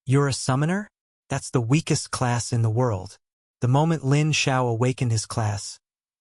You're a summoner? That's the weakest class in the world. The moment Lin Xiao awakened his class,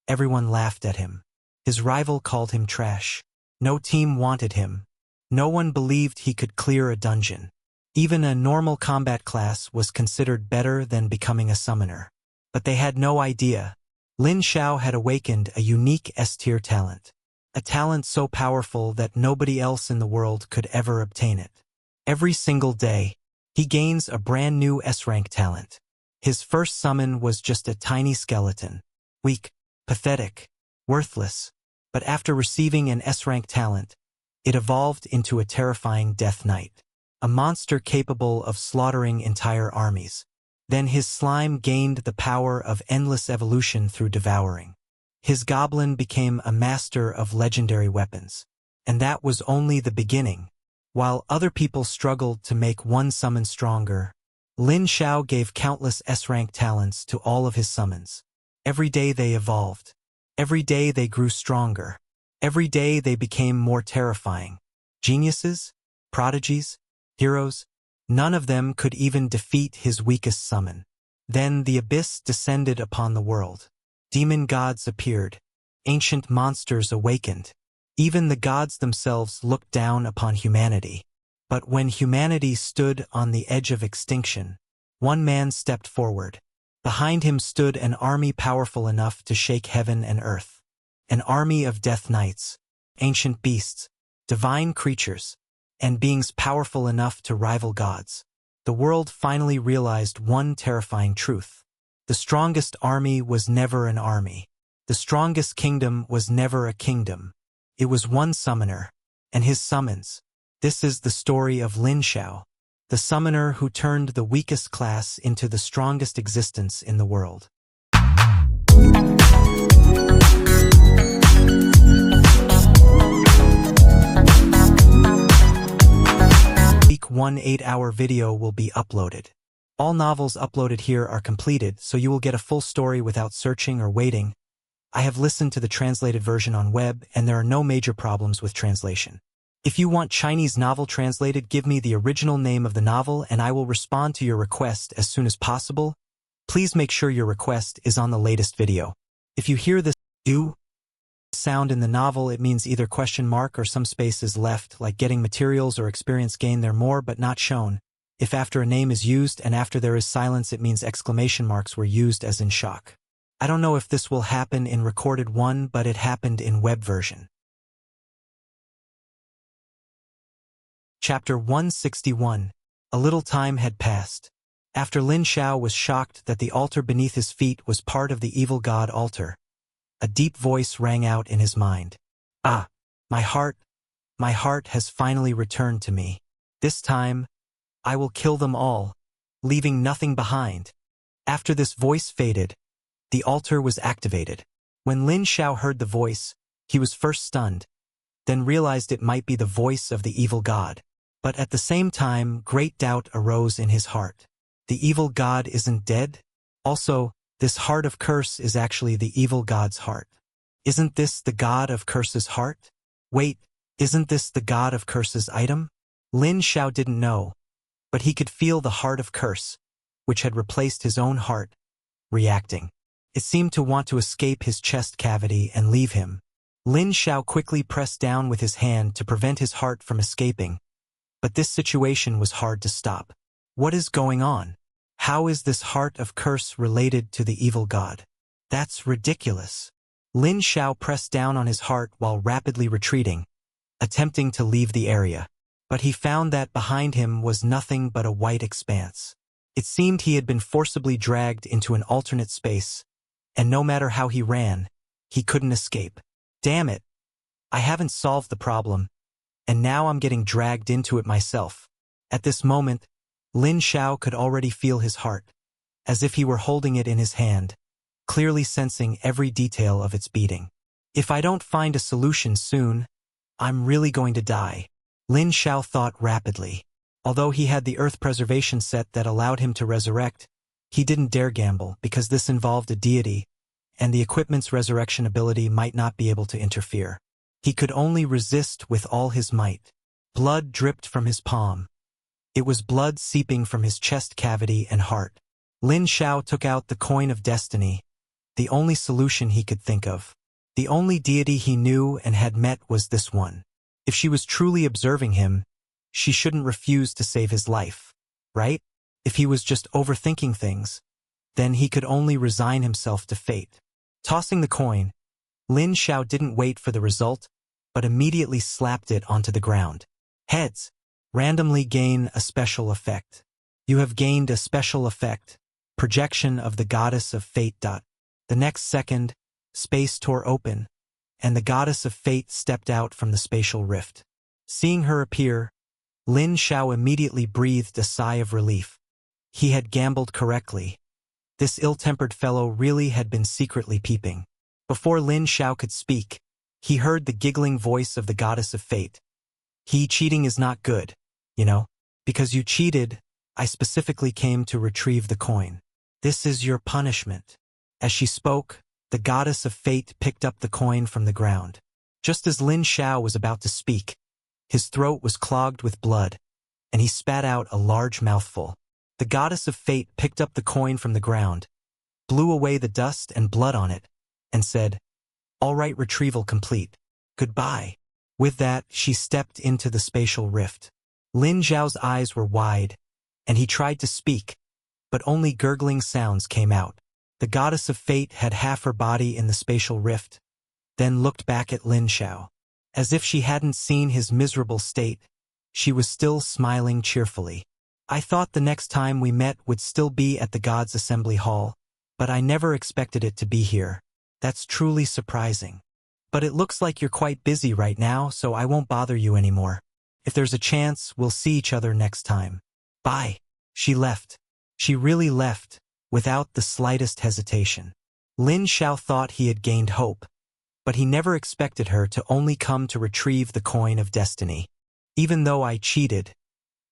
everyone laughed at him. His rival called him trash. No team wanted him. No one believed he could clear a dungeon. Even a normal combat class was considered better than becoming a summoner. But they had no idea. Lin Xiao had awakened a unique S-tier talent. A talent so powerful that nobody else in the world could ever obtain it. Every single day, he gains a brand new S-rank talent. His first summon was just a tiny skeleton. Weak, pathetic, worthless. But after receiving an S-rank talent, it evolved into a terrifying Death Knight. A monster capable of slaughtering entire armies. Then his slime gained the power of endless evolution through devouring. His goblin became a master of legendary weapons. And that was only the beginning. While other people struggled to make one summon stronger, Lin Xiao gave countless S-rank talents to all of his summons. Every day they evolved. Every day they grew stronger. Every day they became more terrifying. Geniuses? Prodigies? Heroes? None of them could even defeat his weakest summon. Then the abyss descended upon the world. Demon gods appeared. Ancient monsters awakened. Even the gods themselves looked down upon humanity. But when humanity stood on the edge of extinction, one man stepped forward. Behind him stood an army powerful enough to shake heaven and earth. An army of death knights, ancient beasts, divine creatures, and beings powerful enough to rival gods. The world finally realized one terrifying truth. The strongest army was never an army. The strongest kingdom was never a kingdom. It was one summoner, and his summons. This is the story of Lin Xiao, the summoner who turned the weakest class into the strongest existence in the world. Week 1 8-hour video will be uploaded. All novels uploaded here are completed, so you will get a full story without searching or waiting. I have listened to the translated version on web, and there are no major problems with translation. If you want Chinese novel translated, give me the original name of the novel and I will respond to your request as soon as possible. Please make sure your request is on the latest video. If you hear this "u" sound in the novel, it means either question mark or some space is left, like getting materials or experience gained there more but not shown. If after a name is used and after there is silence, it means exclamation marks were used as in shock. I don't know if this will happen in recorded one, but it happened in web version. Chapter 161. A little time had passed. After Lin Xiao was shocked that the altar beneath his feet was part of the evil god altar, a deep voice rang out in his mind. Ah, my heart has finally returned to me. This time, I will kill them all, leaving nothing behind. After this voice faded, the altar was activated. When Lin Xiao heard the voice, he was first stunned, then realized it might be the voice of the evil god. But at the same time, great doubt arose in his heart. The evil god isn't dead? Also, this heart of curse is actually the evil god's heart. Isn't this the god of curse's heart? Wait, isn't this the god of curse's item? Lin Xiao didn't know, but he could feel the heart of curse, which had replaced his own heart, reacting. It seemed to want to escape his chest cavity and leave him. Lin Xiao quickly pressed down with his hand to prevent his heart from escaping. But this situation was hard to stop. What is going on? How is this heart of curse related to the evil god? That's ridiculous. Lin Xiao pressed down on his heart while rapidly retreating, attempting to leave the area. But he found that behind him was nothing but a white expanse. It seemed he had been forcibly dragged into an alternate space, and no matter how he ran, he couldn't escape. Damn it! I haven't solved the problem, and now I'm getting dragged into it myself. At this moment, Lin Xiao could already feel his heart, as if he were holding it in his hand, clearly sensing every detail of its beating. If I don't find a solution soon, I'm really going to die. Lin Xiao thought rapidly. Although he had the earth preservation set that allowed him to resurrect, he didn't dare gamble because this involved a deity, and the equipment's resurrection ability might not be able to interfere. He could only resist with all his might. Blood dripped from his palm. It was blood seeping from his chest cavity and heart. Lin Xiao took out the coin of destiny, the only solution he could think of. The only deity he knew and had met was this one. If she was truly observing him, she shouldn't refuse to save his life, right? If he was just overthinking things, then he could only resign himself to fate. Tossing the coin, Lin Xiao didn't wait for the result, but immediately slapped it onto the ground. Heads. Randomly gain a special effect. You have gained a special effect. Projection of the goddess of fate. The next second, space tore open, and the goddess of fate stepped out from the spatial rift. Seeing her appear, Lin Xiao immediately breathed a sigh of relief. He had gambled correctly. This ill-tempered fellow really had been secretly peeping. Before Lin Xiao could speak, he heard the giggling voice of the goddess of fate. Cheating is not good, you know. Because you cheated, I specifically came to retrieve the coin. This is your punishment. As she spoke, the goddess of fate picked up the coin from the ground. Just as Lin Xiao was about to speak, his throat was clogged with blood, and he spat out a large mouthful. The goddess of fate picked up the coin from the ground, blew away the dust and blood on it, and said, "All right, retrieval complete. Goodbye." With that, she stepped into the spatial rift. Lin Xiao's eyes were wide, and he tried to speak, but only gurgling sounds came out. The goddess of fate had half her body in the spatial rift, then looked back at Lin Xiao. As if she hadn't seen his miserable state, she was still smiling cheerfully. "I thought the next time we met would still be at the Gods' Assembly Hall, but I never expected it to be here. That's truly surprising. But it looks like you're quite busy right now, so I won't bother you anymore. If there's a chance, we'll see each other next time. Bye." She left. She really left, without the slightest hesitation. Lin Xiao thought he had gained hope, but he never expected her to only come to retrieve the coin of destiny. "Even though I cheated,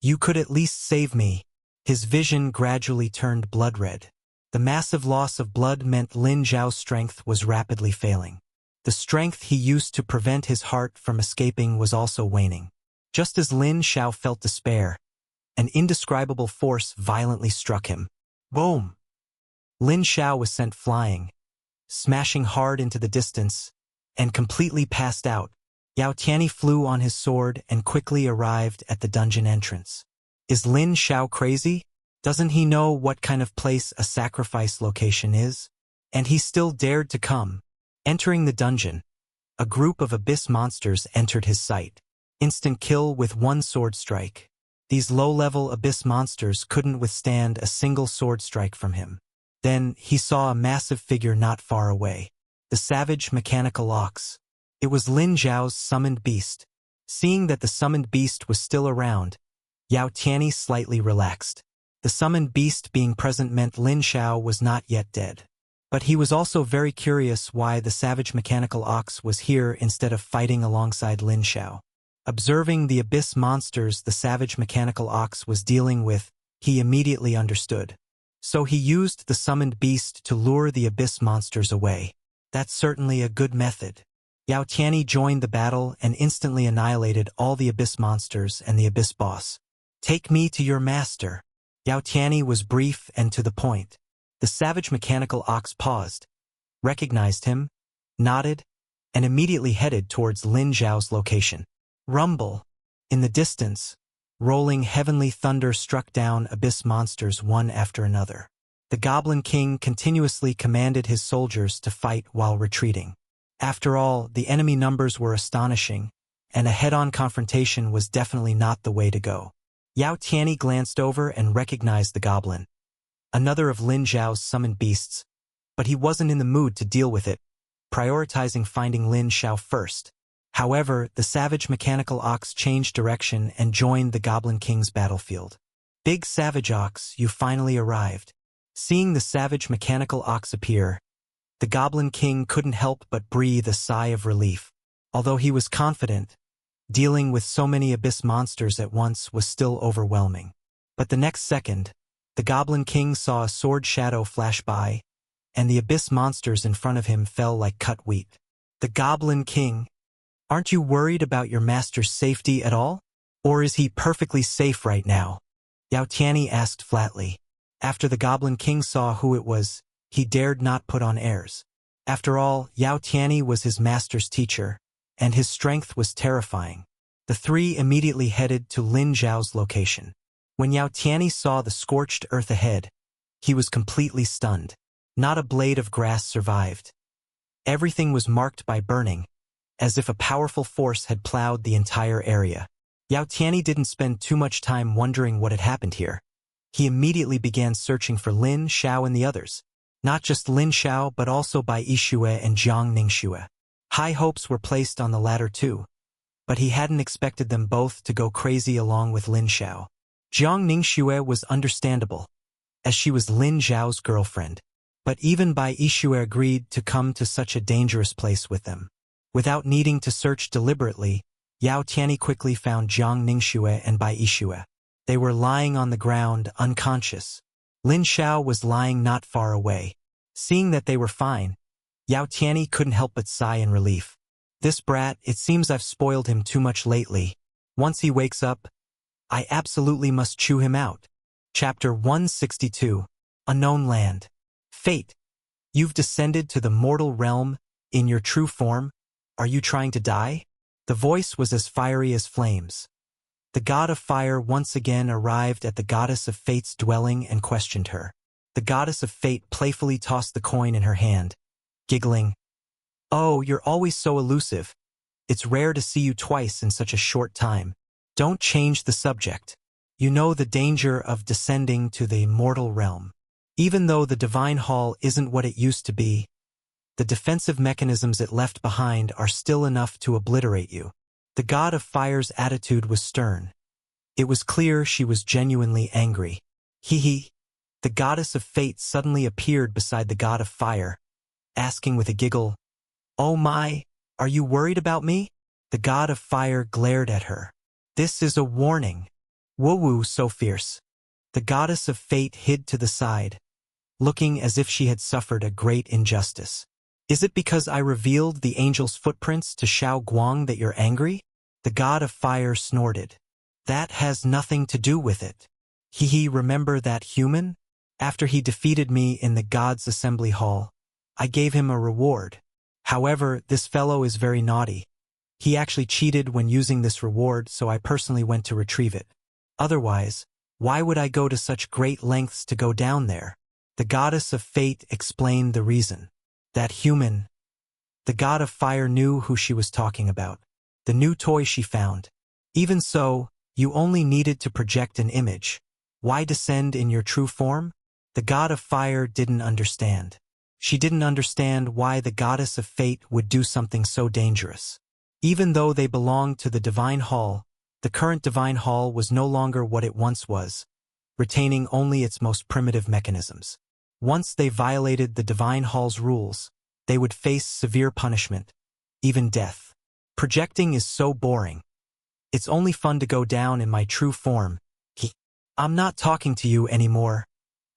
you could at least save me." His vision gradually turned blood-red. The massive loss of blood meant Lin Xiao's strength was rapidly failing. The strength he used to prevent his heart from escaping was also waning. Just as Lin Xiao felt despair, an indescribable force violently struck him. Boom! Lin Xiao was sent flying, smashing hard into the distance, and completely passed out. Yao Tianyi flew on his sword and quickly arrived at the dungeon entrance. Is Lin Xiao crazy? Doesn't he know what kind of place a sacrifice location is? And he still dared to come. Entering the dungeon, a group of abyss monsters entered his sight. Instant kill with one sword strike. These low-level abyss monsters couldn't withstand a single sword strike from him. Then he saw a massive figure not far away. The savage mechanical ox. It was Lin Xiao's summoned beast. Seeing that the summoned beast was still around, Yao Tianyi slightly relaxed. The summoned beast being present meant Lin Xiao was not yet dead. But he was also very curious why the savage mechanical ox was here instead of fighting alongside Lin Xiao. Observing the abyss monsters the savage mechanical ox was dealing with, he immediately understood. So he used the summoned beast to lure the abyss monsters away. That's certainly a good method. Yao Tianyi joined the battle and instantly annihilated all the abyss monsters and the abyss boss. "Take me to your master." Yao Tianyi was brief and to the point. The savage mechanical ox paused, recognized him, nodded, and immediately headed towards Lin Xiao's location. Rumble. In the distance, rolling heavenly thunder struck down abyss monsters one after another. The Goblin King continuously commanded his soldiers to fight while retreating. After all, the enemy numbers were astonishing, and a head-on confrontation was definitely not the way to go. Yao Tianyi glanced over and recognized the goblin, another of Lin Xiao's summoned beasts, but he wasn't in the mood to deal with it, prioritizing finding Lin Xiao first. However, the savage mechanical ox changed direction and joined the Goblin King's battlefield. "Big Savage Ox, you finally arrived." Seeing the savage mechanical ox appear, the Goblin King couldn't help but breathe a sigh of relief. Although he was confident, dealing with so many abyss monsters at once was still overwhelming. But the next second, the Goblin King saw a sword shadow flash by, and the abyss monsters in front of him fell like cut wheat. "The Goblin King, aren't you worried about your master's safety at all? Or is he perfectly safe right now?" Yao Tianyi asked flatly. After the Goblin King saw who it was, he dared not put on airs. After all, Yao Tianyi was his master's teacher, and his strength was terrifying. The three immediately headed to Lin Xiao's location. When Yao Tianyi saw the scorched earth ahead, he was completely stunned. Not a blade of grass survived. Everything was marked by burning, as if a powerful force had plowed the entire area. Yao Tianyi didn't spend too much time wondering what had happened here. He immediately began searching for Lin Xiao and the others. Not just Lin Xiao but also Bai Yixue and Jiang Ningxue. High hopes were placed on the latter too, but he hadn't expected them both to go crazy along with Lin Xiao. Jiang Ningxue was understandable, as she was Lin Xiao's girlfriend. But even Bai Yixue agreed to come to such a dangerous place with them. Without needing to search deliberately, Yao Tianyi quickly found Jiang Ningxue and Bai Yixue. They were lying on the ground, unconscious. Lin Xiao was lying not far away. Seeing that they were fine, Yao Tianyi couldn't help but sigh in relief. This brat, it seems I've spoiled him too much lately. Once he wakes up, I absolutely must chew him out. Chapter 162. Unknown Land. Fate. You've descended to the mortal realm in your true form. Are you trying to die? The voice was as fiery as flames. The god of fire once again arrived at the goddess of fate's dwelling and questioned her. The goddess of fate playfully tossed the coin in her hand, giggling. Oh, you're always so elusive. It's rare to see you twice in such a short time. Don't change the subject. You know the danger of descending to the mortal realm. Even though the divine hall isn't what it used to be, the defensive mechanisms it left behind are still enough to obliterate you. The god of fire's attitude was stern. It was clear she was genuinely angry. Hee. The goddess of fate suddenly appeared beside the god of fire, asking with a giggle, "Oh my, are you worried about me?" The god of fire glared at her. "This is a warning." Woo so fierce. The goddess of fate hid to the side, looking as if she had suffered a great injustice. Is it because I revealed the angel's footprints to Xiao Guang that you're angry? The god of fire snorted. That has nothing to do with it. Remember that human? After he defeated me in the God's Assembly Hall, I gave him a reward. However, this fellow is very naughty. He actually cheated when using this reward, so I personally went to retrieve it. Otherwise, why would I go to such great lengths to go down there? The goddess of fate explained the reason. That human. The god of fire knew who she was talking about. The new toy she found. Even so, you only needed to project an image. Why descend in your true form? The god of fire didn't understand. She didn't understand why the goddess of fate would do something so dangerous. Even though they belonged to the divine hall, the current divine hall was no longer what it once was, retaining only its most primitive mechanisms. Once they violated the divine hall's rules, they would face severe punishment, even death. Projecting is so boring. It's only fun to go down in my true form. I'm not talking to you anymore.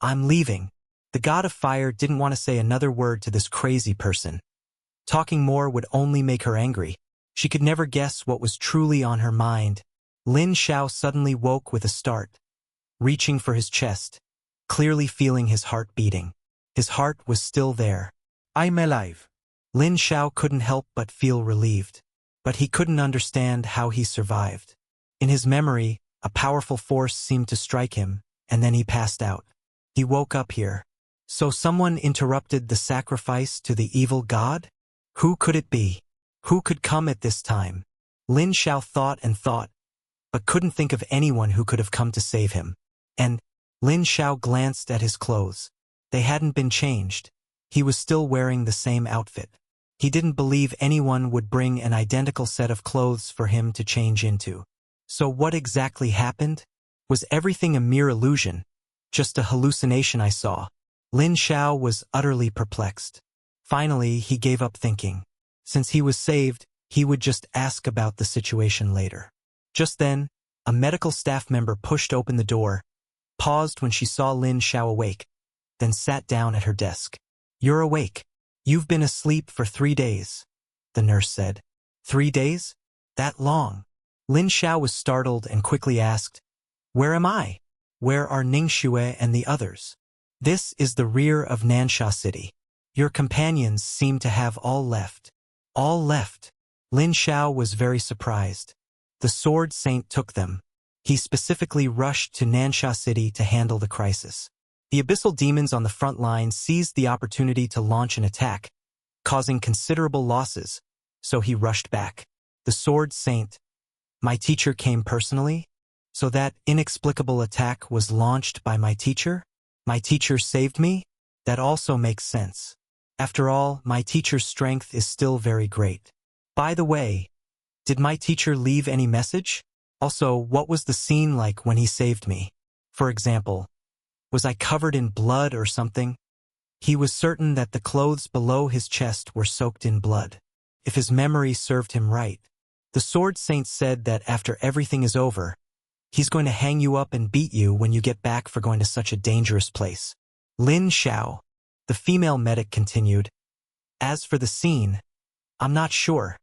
I'm leaving. The god of fire didn't want to say another word to this crazy person. Talking more would only make her angry. She could never guess what was truly on her mind. Lin Xiao suddenly woke with a start, reaching for his chest, clearly feeling his heart beating. His heart was still there. I'm alive. Lin Xiao couldn't help but feel relieved. But he couldn't understand how he survived. In his memory, a powerful force seemed to strike him, and then he passed out. He woke up here. So someone interrupted the sacrifice to the evil god? Who could it be? Who could come at this time? Lin Xiao thought and thought, but couldn't think of anyone who could have come to save him. And Lin Xiao glanced at his clothes. They hadn't been changed. He was still wearing the same outfit. He didn't believe anyone would bring an identical set of clothes for him to change into. So what exactly happened? Was everything a mere illusion? Just a hallucination I saw? Lin Xiao was utterly perplexed. Finally, he gave up thinking. Since he was saved, he would just ask about the situation later. Just then, a medical staff member pushed open the door, paused when she saw Lin Xiao awake, then sat down at her desk. You're awake. You've been asleep for 3 days, the nurse said. 3 days? That long? Lin Xiao was startled and quickly asked, Where am I? Where are Ning Xiao and the others? This is the rear of Nansha City. Your companions seem to have all left. All left. Lin Xiao was very surprised. The Sword Saint took them. He specifically rushed to Nansha City to handle the crisis. The abyssal demons on the front line seized the opportunity to launch an attack, causing considerable losses, so he rushed back. The Sword Saint. My teacher came personally? So that inexplicable attack was launched by my teacher? My teacher saved me? That also makes sense. After all, my teacher's strength is still very great. By the way, did my teacher leave any message? Also, what was the scene like when he saved me? For example, was I covered in blood or something? He was certain that the clothes below his chest were soaked in blood. If his memory served him right. The Sword Saint said that after everything is over, he's going to hang you up and beat you when you get back for going to such a dangerous place. Lin Xiao, the female medic, continued. As for the scene, I'm not sure.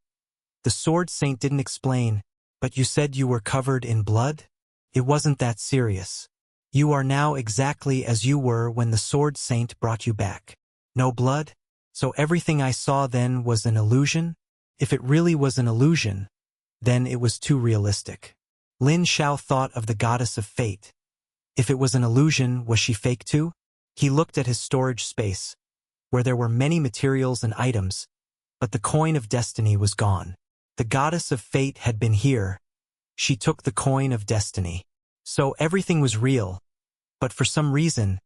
The Sword Saint didn't explain, but you said you were covered in blood? It wasn't that serious. You are now exactly as you were when the Sword Saint brought you back. No blood? So everything I saw then was an illusion? If it really was an illusion, then it was too realistic. Lin Xiao thought of the goddess of fate. If it was an illusion, was she fake too? He looked at his storage space, where there were many materials and items, but the coin of destiny was gone. The goddess of fate had been here. She took the coin of destiny. So everything was real, but for some reason,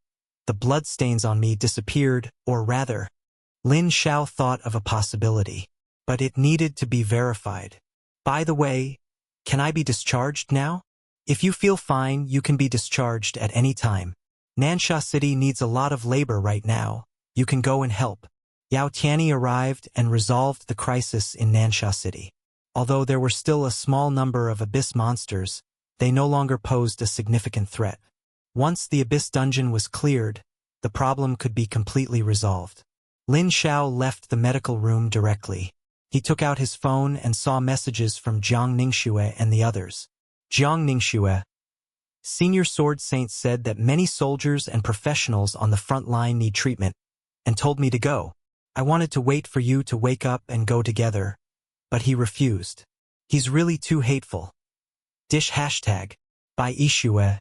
the bloodstains on me disappeared, or rather, Lin Xiao thought of a possibility, but it needed to be verified. By the way, can I be discharged now? If you feel fine, you can be discharged at any time. Nansha City needs a lot of labor right now. You can go and help. Yao Tianyi arrived and resolved the crisis in Nansha City. Although there were still a small number of abyss monsters, they no longer posed a significant threat. Once the abyss dungeon was cleared, the problem could be completely resolved. Lin Xiao left the medical room directly. He took out his phone and saw messages from Jiang Ningxue and the others. Jiang Ningxue, Senior Sword Saint, said that many soldiers and professionals on the front line need treatment, and told me to go. I wanted to wait for you to wake up and go together, but he refused. He's really too hateful. Dish hashtag. By Ishue.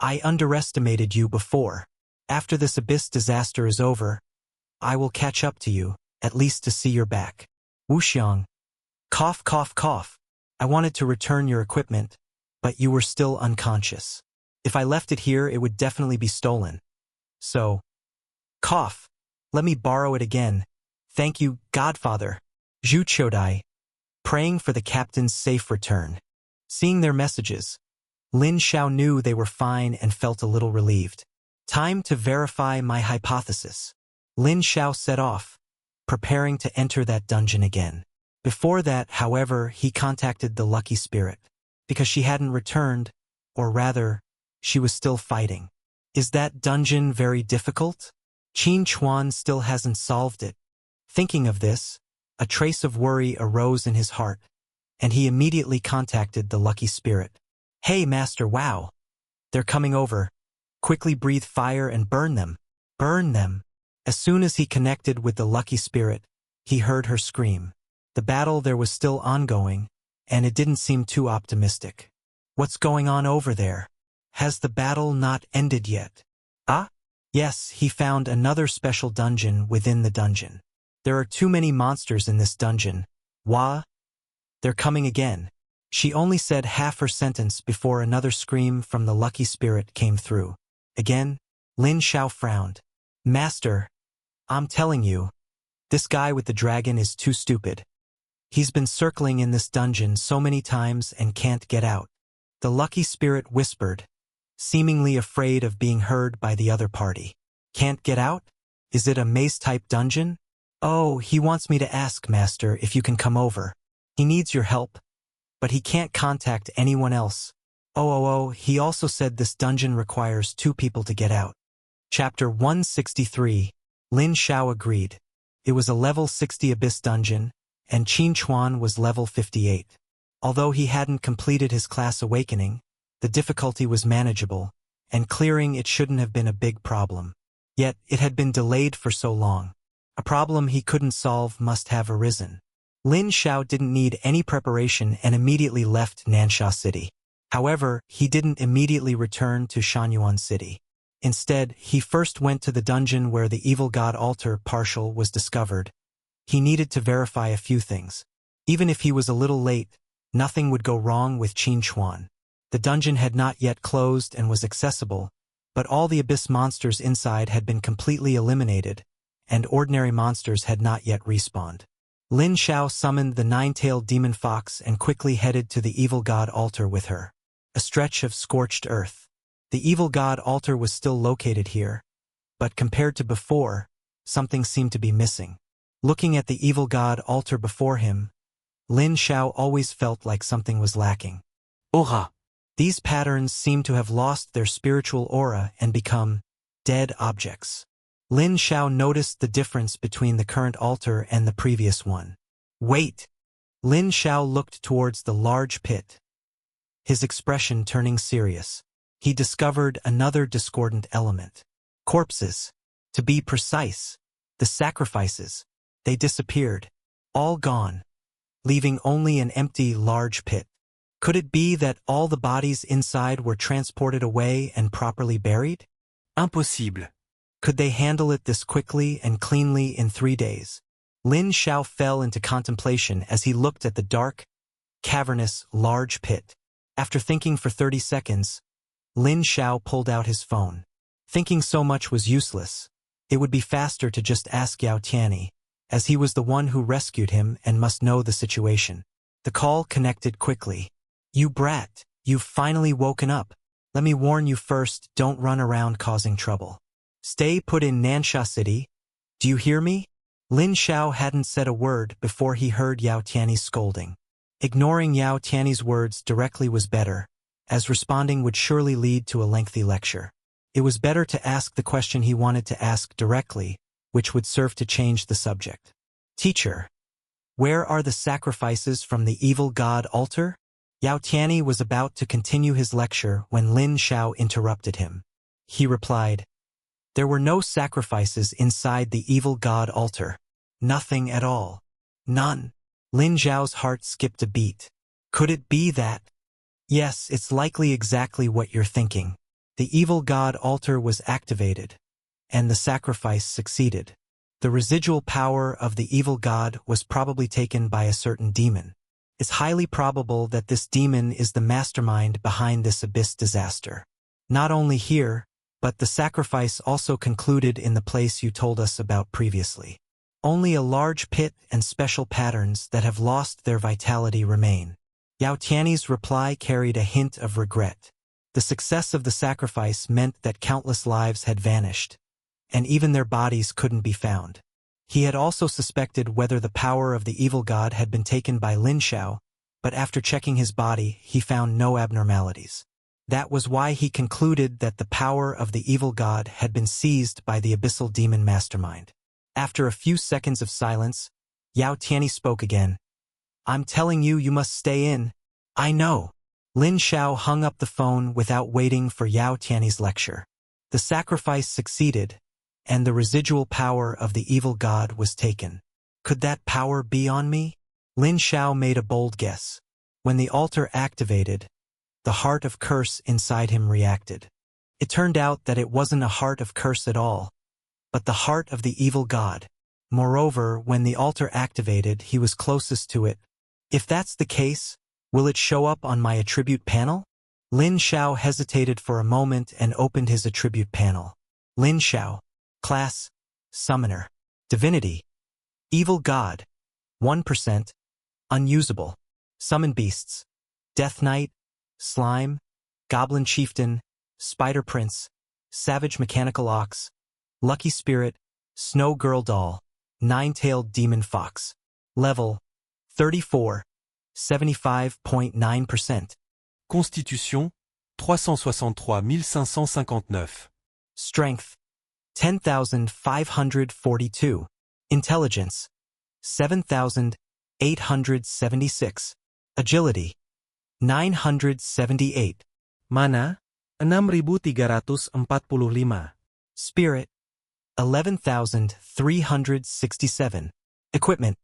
I underestimated you before. After this abyss disaster is over, I will catch up to you, at least to see your back. Wuxiang. Cough, cough, cough. I wanted to return your equipment, but you were still unconscious. If I left it here, it would definitely be stolen. So, cough. Let me borrow it again. Thank you, Godfather. Zhu Chodai. Praying for the captain's safe return. Seeing their messages, Lin Xiao knew they were fine and felt a little relieved. Time to verify my hypothesis. Lin Xiao set off, preparing to enter that dungeon again. Before that, however, he contacted the lucky spirit, because she hadn't returned, or rather, she was still fighting. Is that dungeon very difficult? Qin Chuan still hasn't solved it. Thinking of this, a trace of worry arose in his heart, and he immediately contacted the lucky spirit. Hey, Master, wow! They're coming over. Quickly breathe fire and burn them. Burn them. As soon as he connected with the lucky spirit, he heard her scream. The battle there was still ongoing, and it didn't seem too optimistic. What's going on over there? Has the battle not ended yet? Ah? Yes, he found another special dungeon within the dungeon. There are too many monsters in this dungeon. Wah? They're coming again. She only said half her sentence before another scream from the lucky spirit came through. Again, Lin Xiao frowned. Master, I'm telling you, this guy with the dragon is too stupid. He's been circling in this dungeon so many times and can't get out. The lucky spirit whispered, seemingly afraid of being heard by the other party. Can't get out? Is it a maze-type dungeon? Oh, he wants me to ask, Master, if you can come over. He needs your help, but he can't contact anyone else. Oh, he also said this dungeon requires 2 people to get out. Chapter 163. Lin Xiao agreed. It was a level 60 abyss dungeon, and Qin Chuan was level 58. Although he hadn't completed his class awakening, the difficulty was manageable, and clearing it shouldn't have been a big problem. Yet, it had been delayed for so long. A problem he couldn't solve must have arisen. Lin Xiao didn't need any preparation and immediately left Nansha City. However, he didn't immediately return to Shanyuan City. Instead, he first went to the dungeon where the evil god altar partial was discovered. He needed to verify a few things. Even if he was a little late, nothing would go wrong with Qin Chuan. The dungeon had not yet closed and was accessible, but all the abyss monsters inside had been completely eliminated, and ordinary monsters had not yet respawned. Lin Xiao summoned the nine-tailed demon fox and quickly headed to the evil god altar with her. A stretch of scorched earth. The evil god altar was still located here, but compared to before, something seemed to be missing. Looking at the evil god altar before him, Lin Xiao always felt like something was lacking. Aura. These patterns seemed to have lost their spiritual aura and become dead objects. Lin Xiao noticed the difference between the current altar and the previous one. Wait! Lin Xiao looked towards the large pit, his expression turning serious. He discovered another discordant element. Corpses. To be precise, the sacrifices. They disappeared. All gone, leaving only an empty large pit. Could it be that all the bodies inside were transported away and properly buried? Impossible. Could they handle it this quickly and cleanly in 3 days? Lin Xiao fell into contemplation as he looked at the dark, cavernous, large pit. After thinking for 30 seconds, Lin Xiao pulled out his phone. Thinking so much was useless. It would be faster to just ask Yao Tianyi, as he was the one who rescued him and must know the situation. The call connected quickly. You brat, you've finally woken up. Let me warn you first, don't run around causing trouble. Stay put in Nansha City. Do you hear me? Lin Xiao hadn't said a word before he heard Yao Tianyi's scolding. Ignoring Yao Tianyi's words directly was better, as responding would surely lead to a lengthy lecture. It was better to ask the question he wanted to ask directly, which would serve to change the subject. Teacher, where are the sacrifices from the evil god altar? Yao Tianyi was about to continue his lecture when Lin Xiao interrupted him. He replied, there were no sacrifices inside the evil god altar. Nothing at all. None. Lin Xiao's heart skipped a beat. Could it be that? Yes, it's likely exactly what you're thinking. The evil god altar was activated, and the sacrifice succeeded. The residual power of the evil god was probably taken by a certain demon. It's highly probable that this demon is the mastermind behind this abyss disaster. Not only here, but the sacrifice also concluded in the place you told us about previously. Only a large pit and special patterns that have lost their vitality remain. Yao Tianyi's reply carried a hint of regret. The success of the sacrifice meant that countless lives had vanished, and even their bodies couldn't be found. He had also suspected whether the power of the evil god had been taken by Lin Xiao, but after checking his body, he found no abnormalities. That was why he concluded that the power of the evil god had been seized by the abyssal demon mastermind. After a few seconds of silence, Yao Tianyi spoke again. I'm telling you, you must stay in. I know. Lin Xiao hung up the phone without waiting for Yao Tianyi's lecture. The sacrifice succeeded, and the residual power of the evil god was taken. Could that power be on me? Lin Xiao made a bold guess. When the altar activated, the heart of curse inside him reacted. It turned out that it wasn't a heart of curse at all, but the heart of the evil god. Moreover, when the altar activated, he was closest to it. If that's the case, will it show up on my attribute panel? Lin Xiao hesitated for a moment and opened his attribute panel. Lin Xiao. Class. Summoner. Divinity. Evil god. 1%. Unusable. Summon beasts. Death Knight. Slime. Goblin Chieftain. Spider Prince. Savage Mechanical Ox. Lucky Spirit. Snow Girl Doll. Nine-tailed Demon Fox. Level. 34. 75.9%. Constitution, 363 559. Strength, 10,542. Intelligence, 7,876. Agility, 978. Mana, 6345. Spirit, 11,367. Equipment,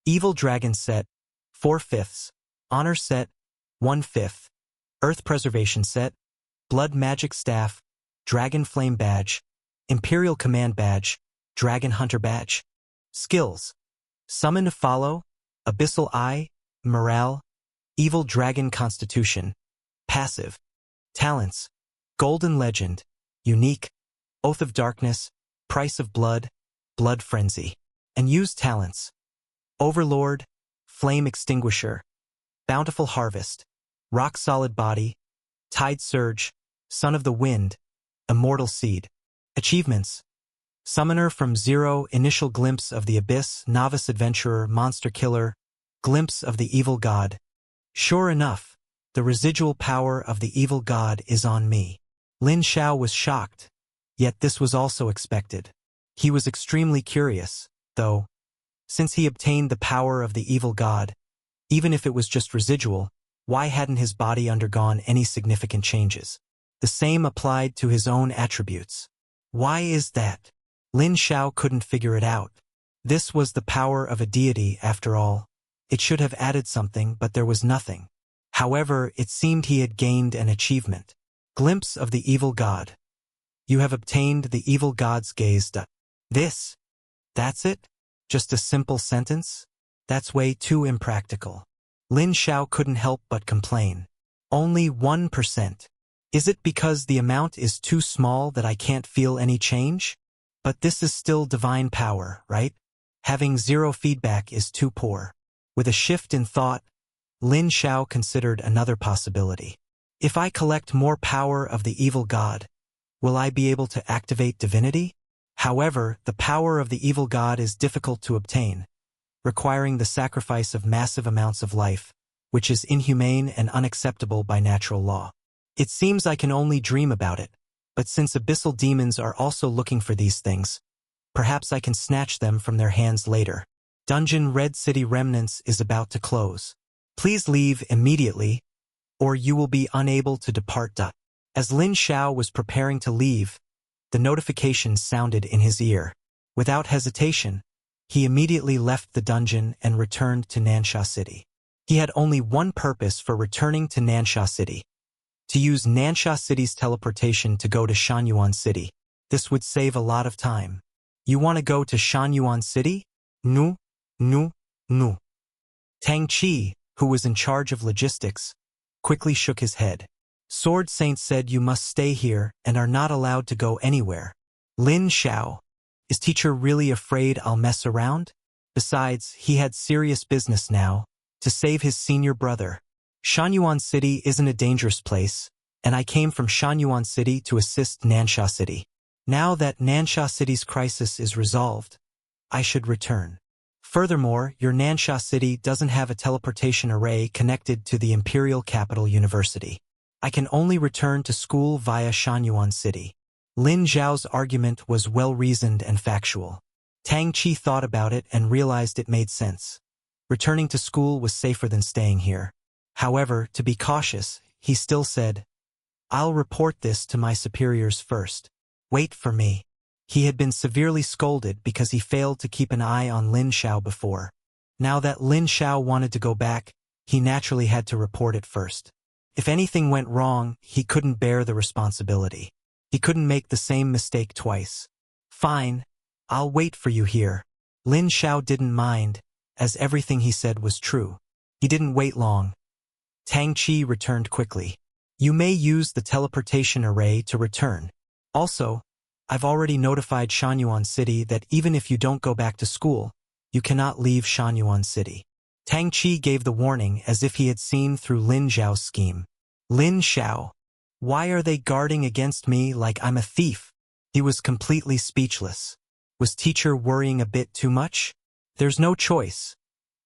Evil Dragon Set, 4/5. Honor Set, 1/5. Earth Preservation Set, Blood Magic Staff, Dragon Flame Badge, Imperial Command Badge, Dragon Hunter Badge. Skills, Summon Follow, Abyssal Eye, Morale, Evil Dragon Constitution. Passive. Talents, Golden Legend, Unique, Oath of Darkness, Price of Blood, Blood Frenzy. And use talents, Overlord, Flame Extinguisher, Bountiful Harvest, Rock Solid Body, Tide Surge, Son of the Wind, Immortal Seed. Achievements, Summoner from Zero, Initial Glimpse of the Abyss, Novice Adventurer, Monster Killer, Glimpse of the Evil God. Sure enough, the residual power of the evil god is on me. Lin Xiao was shocked, yet this was also expected. He was extremely curious, though, since he obtained the power of the evil god, even if it was just residual, why hadn't his body undergone any significant changes? The same applied to his own attributes. Why is that? Lin Xiao couldn't figure it out. This was the power of a deity, after all. It should have added something, but there was nothing. However, it seemed he had gained an achievement. Glimpse of the Evil God. You have obtained the Evil God's gaze. That's it? Just a simple sentence? That's way too impractical. Lin Xiao couldn't help but complain. Only 1%. Is it because the amount is too small that I can't feel any change? But this is still divine power, right? Having zero feedback is too poor. With a shift in thought, Lin Xiao considered another possibility. If I collect more power of the evil god, will I be able to activate divinity? However, the power of the evil god is difficult to obtain, requiring the sacrifice of massive amounts of life, which is inhumane and unacceptable by natural law. It seems I can only dream about it, but since abyssal demons are also looking for these things, perhaps I can snatch them from their hands later. Dungeon Red City Remnants is about to close. Please leave immediately, or you will be unable to depart. As Lin Xiao was preparing to leave, the notification sounded in his ear. Without hesitation, he immediately left the dungeon and returned to Nansha City. He had only one purpose for returning to Nansha City: to use Nansha City's teleportation to go to Shanyuan City. This would save a lot of time. You want to go to Shanyuan City? No. Tang Chi, who was in charge of logistics, quickly shook his head. Sword Saint said you must stay here and are not allowed to go anywhere. Lin Xiao, is teacher really afraid I'll mess around? Besides, he had serious business now, to save his senior brother. Shanyuan City isn't a dangerous place, and I came from Shanyuan City to assist Nansha City. Now that Nansha City's crisis is resolved, I should return. Furthermore, your Nansha City doesn't have a teleportation array connected to the Imperial Capital University. I can only return to school via Shanyuan City. Lin Xiao's argument was well-reasoned and factual. Tang Chi thought about it and realized it made sense. Returning to school was safer than staying here. However, to be cautious, he still said, I'll report this to my superiors first. Wait for me. He had been severely scolded because he failed to keep an eye on Lin Xiao before. Now that Lin Xiao wanted to go back, he naturally had to report it first. If anything went wrong, he couldn't bear the responsibility. He couldn't make the same mistake twice. Fine, I'll wait for you here. Lin Xiao didn't mind, as everything he said was true. He didn't wait long. Tang Chi returned quickly. You may use the teleportation array to return. Also, I've already notified Shanyuan City that even if you don't go back to school, you cannot leave Shanyuan City. Tang Chi gave the warning as if he had seen through Lin Xiao's scheme. Lin Xiao, why are they guarding against me like I'm a thief? He was completely speechless. Was teacher worrying a bit too much? There's no choice.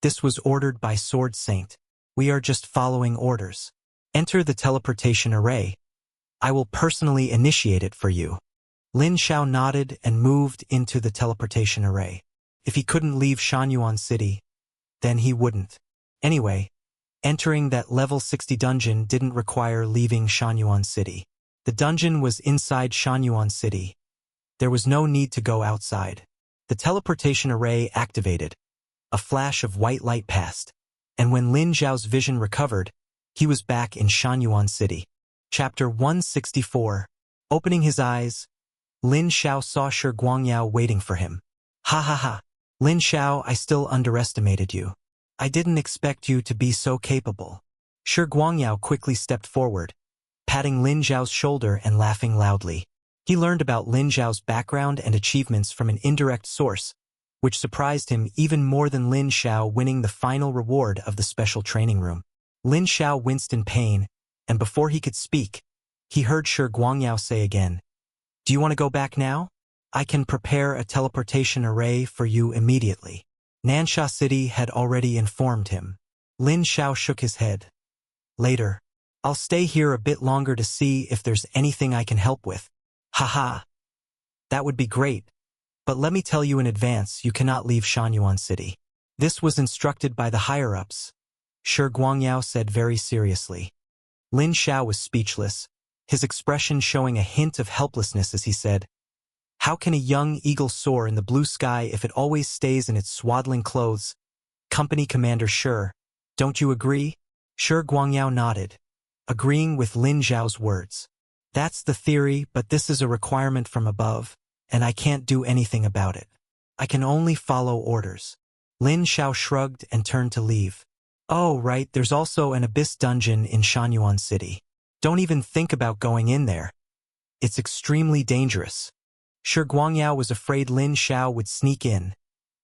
This was ordered by Sword Saint. We are just following orders. Enter the teleportation array. I will personally initiate it for you. Lin Xiao nodded and moved into the teleportation array. If he couldn't leave Shanyuan City, then he wouldn't. Anyway, entering that level 60 dungeon didn't require leaving Shanyuan City. The dungeon was inside Shanyuan City. There was no need to go outside. The teleportation array activated. A flash of white light passed, and when Lin Xiao's vision recovered, he was back in Shanyuan City. Chapter 164. Opening his eyes, Lin Xiao saw Shi Guangyao waiting for him. Ha ha ha. Lin Xiao, I still underestimated you. I didn't expect you to be so capable. Shi Guangyao quickly stepped forward, patting Lin Xiao's shoulder and laughing loudly. He learned about Lin Xiao's background and achievements from an indirect source, which surprised him even more than Lin Xiao winning the final reward of the special training room. Lin Xiao winced in pain, and before he could speak, he heard Shi Guangyao say again, "Do you want to go back now? I can prepare a teleportation array for you immediately." Nansha City had already informed him. Lin Xiao shook his head. "Later. I'll stay here a bit longer to see if there's anything I can help with." "Haha. That would be great. But let me tell you in advance, you cannot leave Shanyuan City." This was instructed by the higher-ups, Shi Guangyao said very seriously. Lin Xiao was speechless, his expression showing a hint of helplessness as he said, "How can a young eagle soar in the blue sky if it always stays in its swaddling clothes? Company Commander Shi, don't you agree?" Shi Guangyao nodded, agreeing with Lin Xiao's words. "That's the theory, but this is a requirement from above, and I can't do anything about it. I can only follow orders." Lin Xiao shrugged and turned to leave. "Oh, right, there's also an abyss dungeon in Shanyuan City. Don't even think about going in there. It's extremely dangerous." Shi Guangyao was afraid Lin Xiao would sneak in,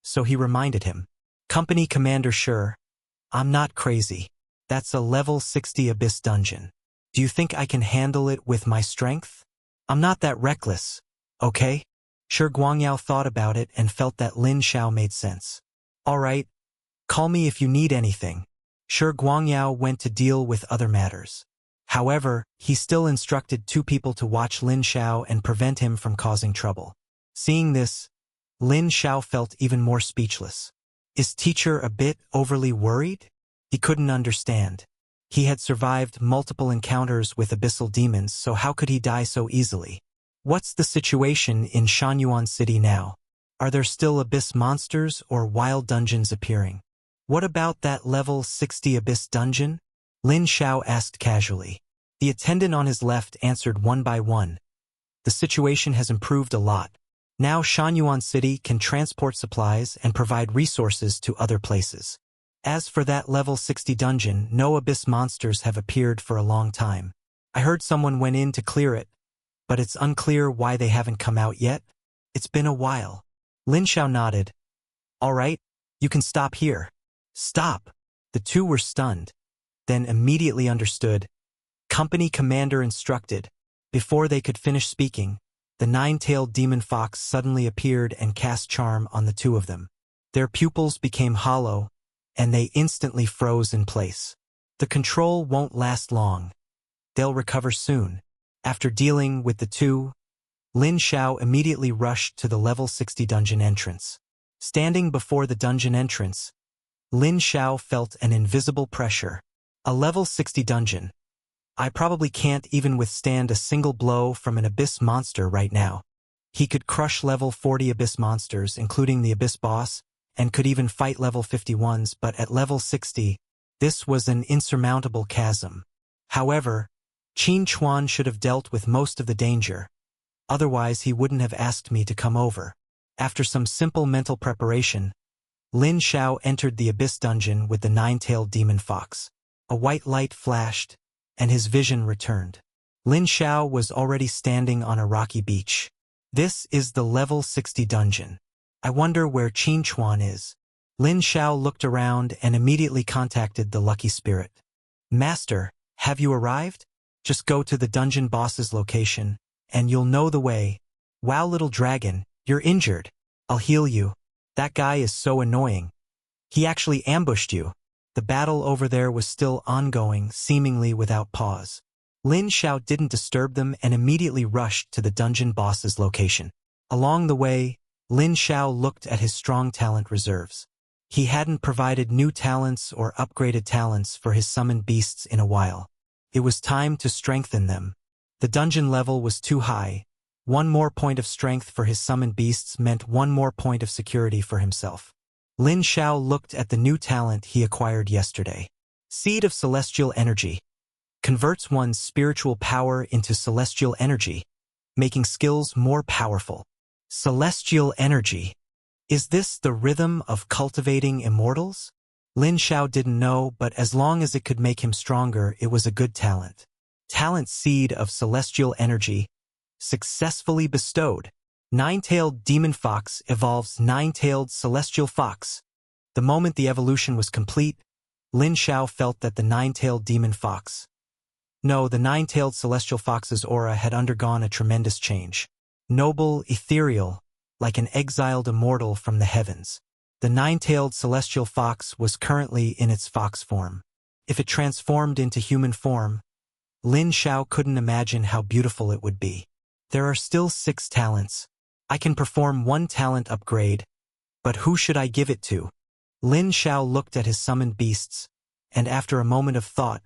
so he reminded him. "Company Commander Shi, I'm not crazy. That's a level 60 abyss dungeon. Do you think I can handle it with my strength? I'm not that reckless, okay?" Shi Guangyao thought about it and felt that Lin Xiao made sense. "All right, call me if you need anything." Shi Guangyao went to deal with other matters. However, he still instructed 2 people to watch Lin Xiao and prevent him from causing trouble. Seeing this, Lin Xiao felt even more speechless. Is teacher a bit overly worried? He couldn't understand. He had survived multiple encounters with abyssal demons, so how could he die so easily? What's the situation in Shanyuan City now? Are there still abyss monsters or wild dungeons appearing? What about that level 60 abyss dungeon? Lin Xiao asked casually. The attendant on his left answered one by one. The situation has improved a lot. Now Shanyuan City can transport supplies and provide resources to other places. As for that level 60 dungeon, no abyss monsters have appeared for a long time. I heard someone went in to clear it, but it's unclear why they haven't come out yet. It's been a while. Lin Xiao nodded. "All right, you can stop here." "Stop." The 2 were stunned, then immediately understood. Company Commander instructed. Before they could finish speaking, the 9-tailed demon fox suddenly appeared and cast charm on the 2 of them. Their pupils became hollow, and they instantly froze in place. The control won't last long. They'll recover soon. After dealing with the 2, Lin Xiao immediately rushed to the level 60 dungeon entrance. Standing before the dungeon entrance, Lin Xiao felt an invisible pressure. A level 60 dungeon. I probably can't even withstand a single blow from an abyss monster right now. He could crush level 40 abyss monsters, including the abyss boss, and could even fight level 51s, but at level 60, this was an insurmountable chasm. However, Qin Chuan should have dealt with most of the danger. Otherwise, he wouldn't have asked me to come over. After some simple mental preparation, Lin Xiao entered the abyss dungeon with the 9-tailed demon fox. A white light flashed, and his vision returned. Lin Xiao was already standing on a rocky beach. This is the level 60 dungeon. I wonder where Qin Chuan is. Lin Xiao looked around and immediately contacted the lucky spirit. "Master, have you arrived? Just go to the dungeon boss's location, and you'll know the way." "Wow, little dragon, you're injured. I'll heal you. That guy is so annoying. He actually ambushed you." The battle over there was still ongoing, seemingly without pause. Lin Xiao didn't disturb them and immediately rushed to the dungeon boss's location. Along the way, Lin Xiao looked at his strong talent reserves. He hadn't provided new talents or upgraded talents for his summoned beasts in a while. It was time to strengthen them. The dungeon level was too high. One more point of strength for his summoned beasts meant one more point of security for himself. Lin Xiao looked at the new talent he acquired yesterday. Seed of Celestial Energy. Converts one's spiritual power into celestial energy, making skills more powerful. Celestial energy. Is this the rhythm of cultivating immortals? Lin Xiao didn't know, but as long as it could make him stronger, it was a good talent. Talent Seed of Celestial Energy. Successfully bestowed. Nine-tailed demon fox evolves nine-tailed celestial fox. The moment the evolution was complete, Lin Xiao felt that the nine-tailed demon fox. No, the nine-tailed celestial fox's aura had undergone a tremendous change. Noble, ethereal, like an exiled immortal from the heavens. The nine-tailed celestial fox was currently in its fox form. If it transformed into human form, Lin Xiao couldn't imagine how beautiful it would be. There are still 6 talents. I can perform one talent upgrade, but who should I give it to? Lin Xiao looked at his summoned beasts, and after a moment of thought,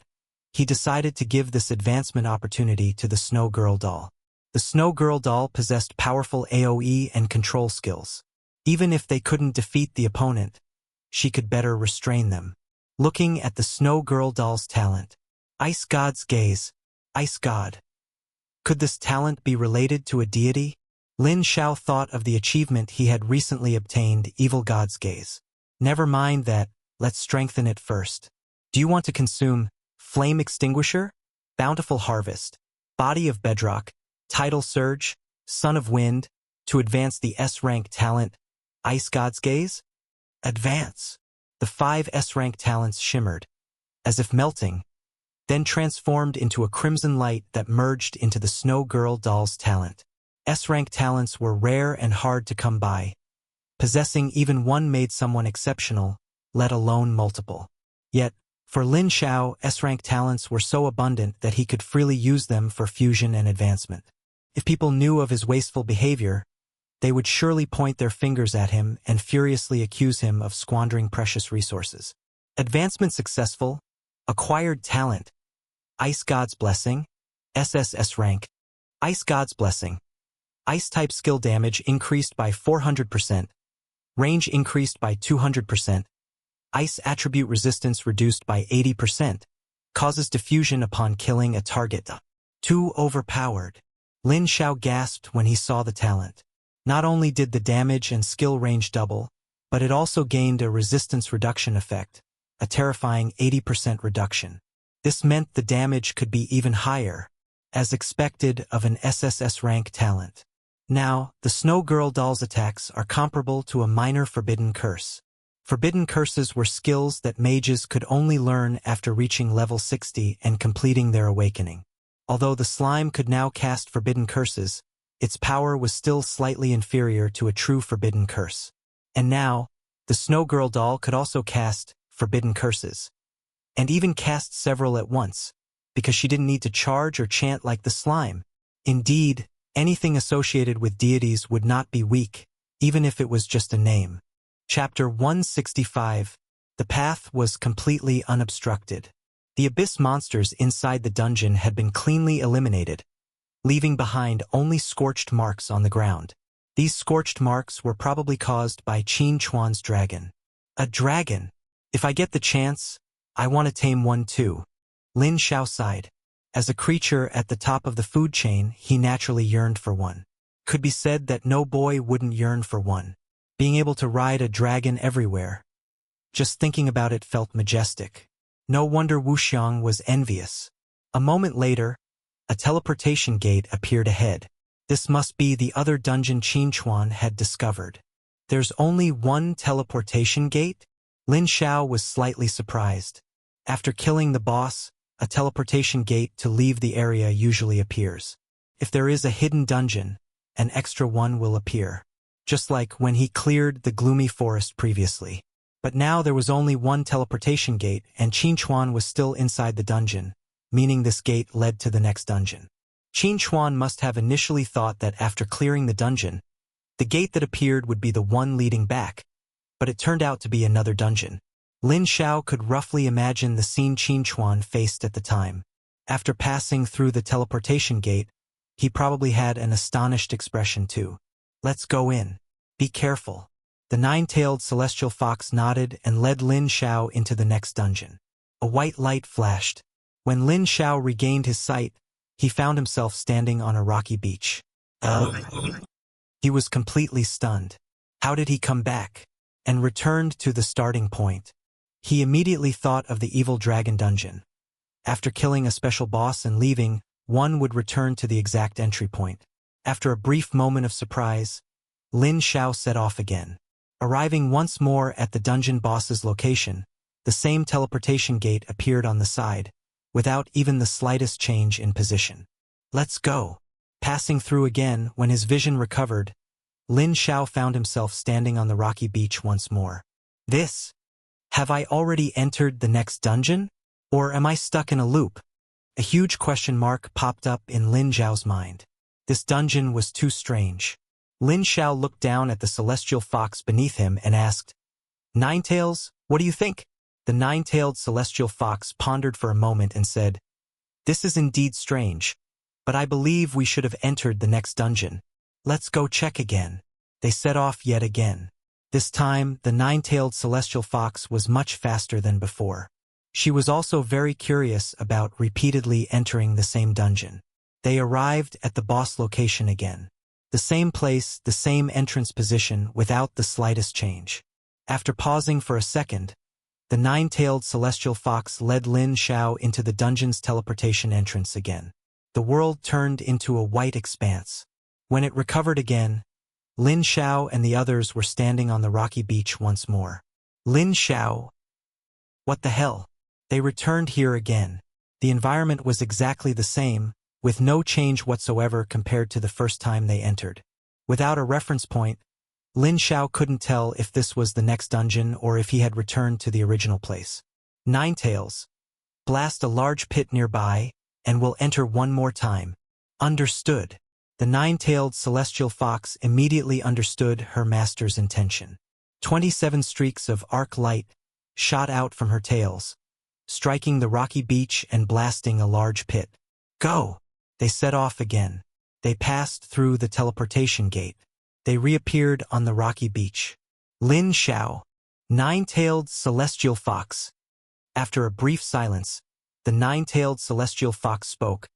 he decided to give this advancement opportunity to the Snow Girl doll. The Snow Girl doll possessed powerful AoE and control skills. Even if they couldn't defeat the opponent, she could better restrain them. Looking at the Snow Girl doll's talent. Ice God's Gaze. Ice God. Could this talent be related to a deity? Lin Xiao thought of the achievement he had recently obtained, Evil God's Gaze. Never mind that, let's strengthen it first. Do you want to consume Flame Extinguisher, Bountiful Harvest, Body of Bedrock, Tidal Surge, Son of Wind, to advance the S-rank talent, Ice God's Gaze? Advance. The 5 S-rank talents shimmered, as if melting, then transformed into a crimson light that merged into the Snow Girl doll's talent. S-rank talents were rare and hard to come by. Possessing even one made someone exceptional, let alone multiple. Yet, for Lin Xiao, S-rank talents were so abundant that he could freely use them for fusion and advancement. If people knew of his wasteful behavior, they would surely point their fingers at him and furiously accuse him of squandering precious resources. Advancement successful. Acquired talent. Ice God's Blessing. SSS rank. Ice God's Blessing. Ice-type skill damage increased by 400%. Range increased by 200%. Ice attribute resistance reduced by 80%. Causes diffusion upon killing a target. Too overpowered. Lin Xiao gasped when he saw the talent. Not only did the damage and skill range double, but it also gained a resistance reduction effect, a terrifying 80% reduction. This meant the damage could be even higher, as expected of an SSS rank talent. Now, the Snow Girl doll's attacks are comparable to a minor forbidden curse. Forbidden curses were skills that mages could only learn after reaching level 60 and completing their awakening. Although the slime could now cast forbidden curses, its power was still slightly inferior to a true forbidden curse. And now, the Snow Girl doll could also cast forbidden curses, and even cast several at once, because she didn't need to charge or chant like the slime. Indeed, anything associated with deities would not be weak, even if it was just a name. Chapter 165. The path was completely unobstructed. The abyss monsters inside the dungeon had been cleanly eliminated, leaving behind only scorched marks on the ground. These scorched marks were probably caused by Qin Chuan's dragon. A dragon? If I get the chance, I want to tame one too. Lin Xiao sighed. As a creature at the top of the food chain, he naturally yearned for one. Could be said that no boy wouldn't yearn for one. Being able to ride a dragon everywhere. Just thinking about it felt majestic. No wonder Wuxiang was envious. A moment later, a teleportation gate appeared ahead. This must be the other dungeon Qin Chuan had discovered. There's only one teleportation gate? Lin Xiao was slightly surprised. After killing the boss, a teleportation gate to leave the area usually appears. If there is a hidden dungeon, an extra one will appear. Just like when he cleared the gloomy forest previously. But now there was only one teleportation gate and Qin Chuan was still inside the dungeon, meaning this gate led to the next dungeon. Qin Chuan must have initially thought that after clearing the dungeon, the gate that appeared would be the one leading back, but it turned out to be another dungeon. Lin Xiao could roughly imagine the scene Qin Chuan faced at the time. After passing through the teleportation gate, he probably had an astonished expression too. Let's go in. Be careful. The nine-tailed celestial fox nodded and led Lin Xiao into the next dungeon. A white light flashed. When Lin Xiao regained his sight, he found himself standing on a rocky beach. He was completely stunned. How did he come back? And returned to the starting point. He immediately thought of the evil dragon dungeon. After killing a special boss and leaving, one would return to the exact entry point. After a brief moment of surprise, Lin Xiao set off again. Arriving once more at the dungeon boss's location, the same teleportation gate appeared on the side, without even the slightest change in position. Let's go. Passing through again, when his vision recovered, Lin Xiao found himself standing on the rocky beach once more. Have I already entered the next dungeon? Or am I stuck in a loop? A huge question mark popped up in Lin Xiao's mind. This dungeon was too strange. Lin Xiao looked down at the celestial fox beneath him and asked, "Ninetails, what do you think?" The nine-tailed celestial fox pondered for a moment and said, "This is indeed strange, but I believe we should have entered the next dungeon. Let's go check again." They set off yet again. This time, the nine-tailed celestial fox was much faster than before. She was also very curious about repeatedly entering the same dungeon. They arrived at the boss location again. The same place, the same entrance position, without the slightest change. After pausing for a second, the nine-tailed celestial fox led Lin Xiao into the dungeon's teleportation entrance again. The world turned into a white expanse. When it recovered again, Lin Xiao and the others were standing on the rocky beach once more. Lin Xiao. What the hell? They returned here again. The environment was exactly the same, with no change whatsoever compared to the first time they entered. Without a reference point, Lin Xiao couldn't tell if this was the next dungeon or if he had returned to the original place. Ninetails. Blast a large pit nearby, and we'll enter one more time. Understood. The nine-tailed celestial fox immediately understood her master's intention. 27 streaks of arc light shot out from her tails, striking the rocky beach and blasting a large pit. Go! They set off again. They passed through the teleportation gate. They reappeared on the rocky beach. Lin Xiao. Nine-tailed celestial fox. After a brief silence, the nine-tailed celestial fox spoke.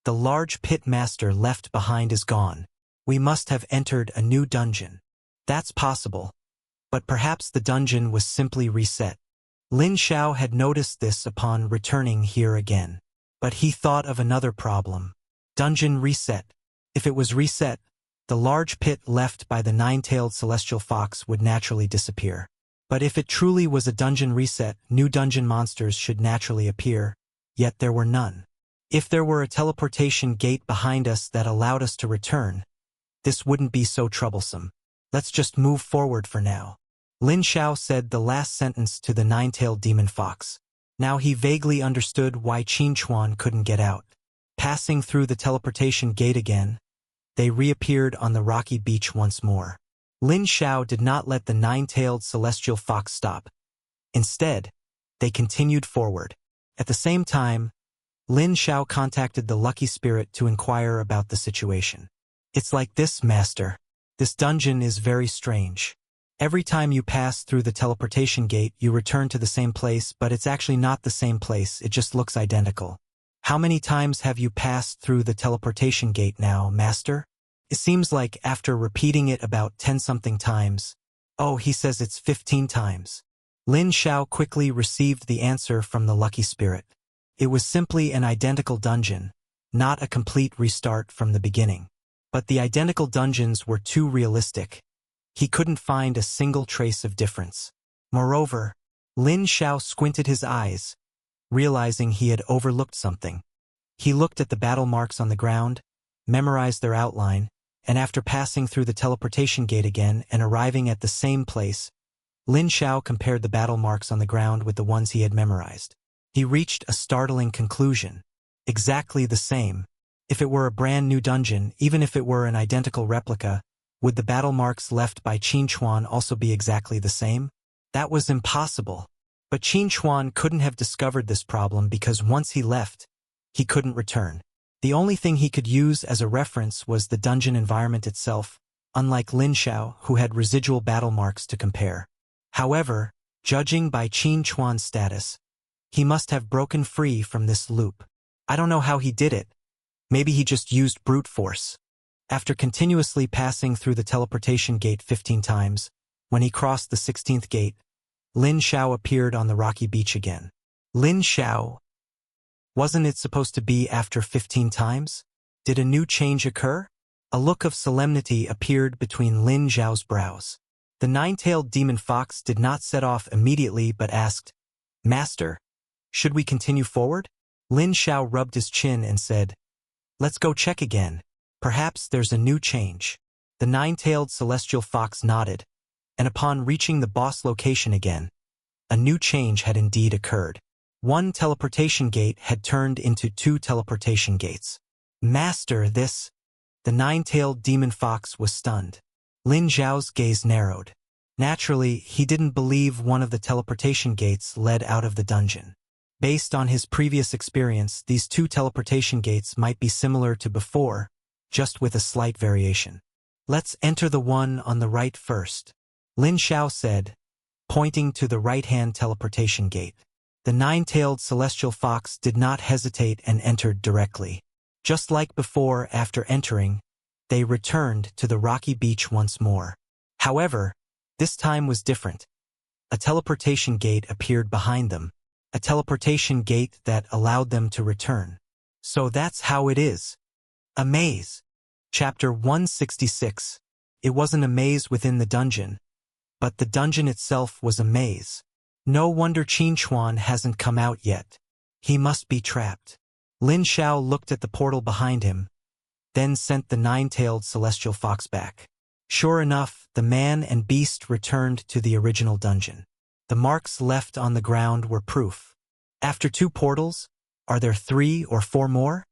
The large pit master left behind is gone. We must have entered a new dungeon. That's possible. But perhaps the dungeon was simply reset. Lin Xiao had noticed this upon returning here again. But he thought of another problem. Dungeon reset. If it was reset, the large pit left by the nine-tailed celestial fox would naturally disappear. But if it truly was a dungeon reset, new dungeon monsters should naturally appear, yet there were none. If there were a teleportation gate behind us that allowed us to return, this wouldn't be so troublesome. Let's just move forward for now. Lin Xiao said the last sentence to the nine-tailed demon fox. Now he vaguely understood why Qin Chuan couldn't get out. Passing through the teleportation gate again, they reappeared on the rocky beach once more. Lin Xiao did not let the nine-tailed celestial fox stop. Instead, they continued forward. At the same time, Lin Xiao contacted the lucky spirit to inquire about the situation. It's like this, master. This dungeon is very strange. Every time you pass through the teleportation gate, you return to the same place, but it's actually not the same place, it just looks identical. How many times have you passed through the teleportation gate now, master? It seems like after repeating it about 10-something times. Oh, he says it's 15 times. Lin Xiao quickly received the answer from the lucky spirit. It was simply an identical dungeon, not a complete restart from the beginning. But the identical dungeons were too realistic. He couldn't find a single trace of difference. Moreover, Lin Xiao squinted his eyes, realizing he had overlooked something. He looked at the battle marks on the ground, memorized their outline, and after passing through the teleportation gate again and arriving at the same place, Lin Xiao compared the battle marks on the ground with the ones he had memorized. He reached a startling conclusion. Exactly the same. If it were a brand new dungeon, even if it were an identical replica, would the battle marks left by Qin Chuan also be exactly the same? That was impossible. But Qin Chuan couldn't have discovered this problem because once he left, he couldn't return. The only thing he could use as a reference was the dungeon environment itself, unlike Lin Xiao, who had residual battle marks to compare. However, judging by Qin Chuan's status, he must have broken free from this loop. I don't know how he did it. Maybe he just used brute force. After continuously passing through the teleportation gate 15 times, when he crossed the 16th gate, Lin Xiao appeared on the rocky beach again. Lin Xiao? Wasn't it supposed to be after 15 times? Did a new change occur? A look of solemnity appeared between Lin Xiao's brows. The nine-tailed demon fox did not set off immediately but asked, "Master, should we continue forward?" Lin Xiao rubbed his chin and said, "Let's go check again. Perhaps there's a new change." The nine-tailed celestial fox nodded, and upon reaching the boss location again, a new change had indeed occurred. One teleportation gate had turned into two teleportation gates. "Master, this..." The nine-tailed demon fox was stunned. Lin Xiao's gaze narrowed. Naturally, he didn't believe one of the teleportation gates led out of the dungeon. Based on his previous experience, these two teleportation gates might be similar to before, just with a slight variation. "Let's enter the one on the right first," Lin Xiao said, pointing to the right-hand teleportation gate. The nine-tailed celestial fox did not hesitate and entered directly. Just like before, after entering, they returned to the rocky beach once more. However, this time was different. A teleportation gate appeared behind them, a teleportation gate that allowed them to return. So that's how it is. A maze. Chapter 166. It wasn't a maze within the dungeon, but the dungeon itself was a maze. No wonder Qin Chuan hasn't come out yet. He must be trapped. Lin Xiao looked at the portal behind him, then sent the nine-tailed celestial fox back. Sure enough, the man and beast returned to the original dungeon. The marks left on the ground were proof. After two portals, are there 3 or 4 more?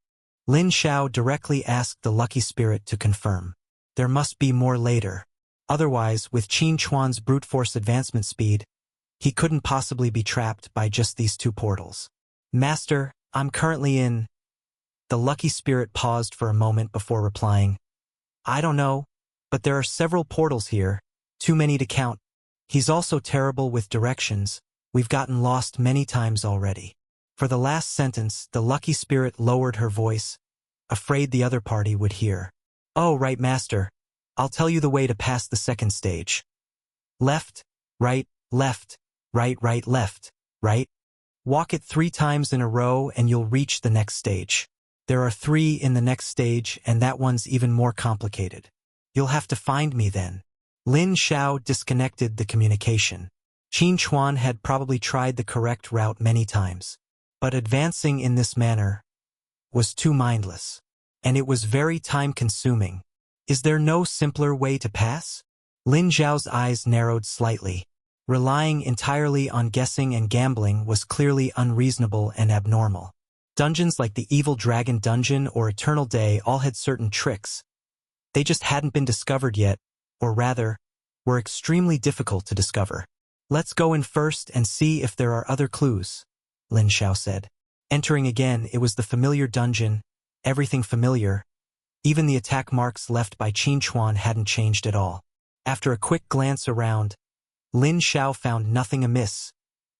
Lin Xiao directly asked the lucky spirit to confirm. There must be more later. Otherwise, with Qin Chuan's brute force advancement speed, he couldn't possibly be trapped by just these 2 portals. "Master, I'm currently in..." The lucky spirit paused for a moment before replying, "I don't know, but there are several portals here, too many to count. He's also terrible with directions. We've gotten lost many times already." For the last sentence, the lucky spirit lowered her voice, afraid the other party would hear. "Oh, right, Master. I'll tell you the way to pass the second stage. Left, right, left, right, right, left, right. Walk it 3 times in a row and you'll reach the next stage. There are 3 in the next stage, and that one's even more complicated. You'll have to find me then." Lin Xiao disconnected the communication. Qin Chuan had probably tried the correct route many times, but advancing in this manner was too mindless, and it was very time-consuming. Is there no simpler way to pass? Lin Xiao's eyes narrowed slightly. Relying entirely on guessing and gambling was clearly unreasonable and abnormal. Dungeons like the Evil Dragon Dungeon or Eternal Day all had certain tricks. They just hadn't been discovered yet, or rather, were extremely difficult to discover. "Let's go in first and see if there are other clues," Lin Xiao said. Entering again, it was the familiar dungeon, everything familiar. Even the attack marks left by Qin Chuan hadn't changed at all. After a quick glance around, Lin Xiao found nothing amiss,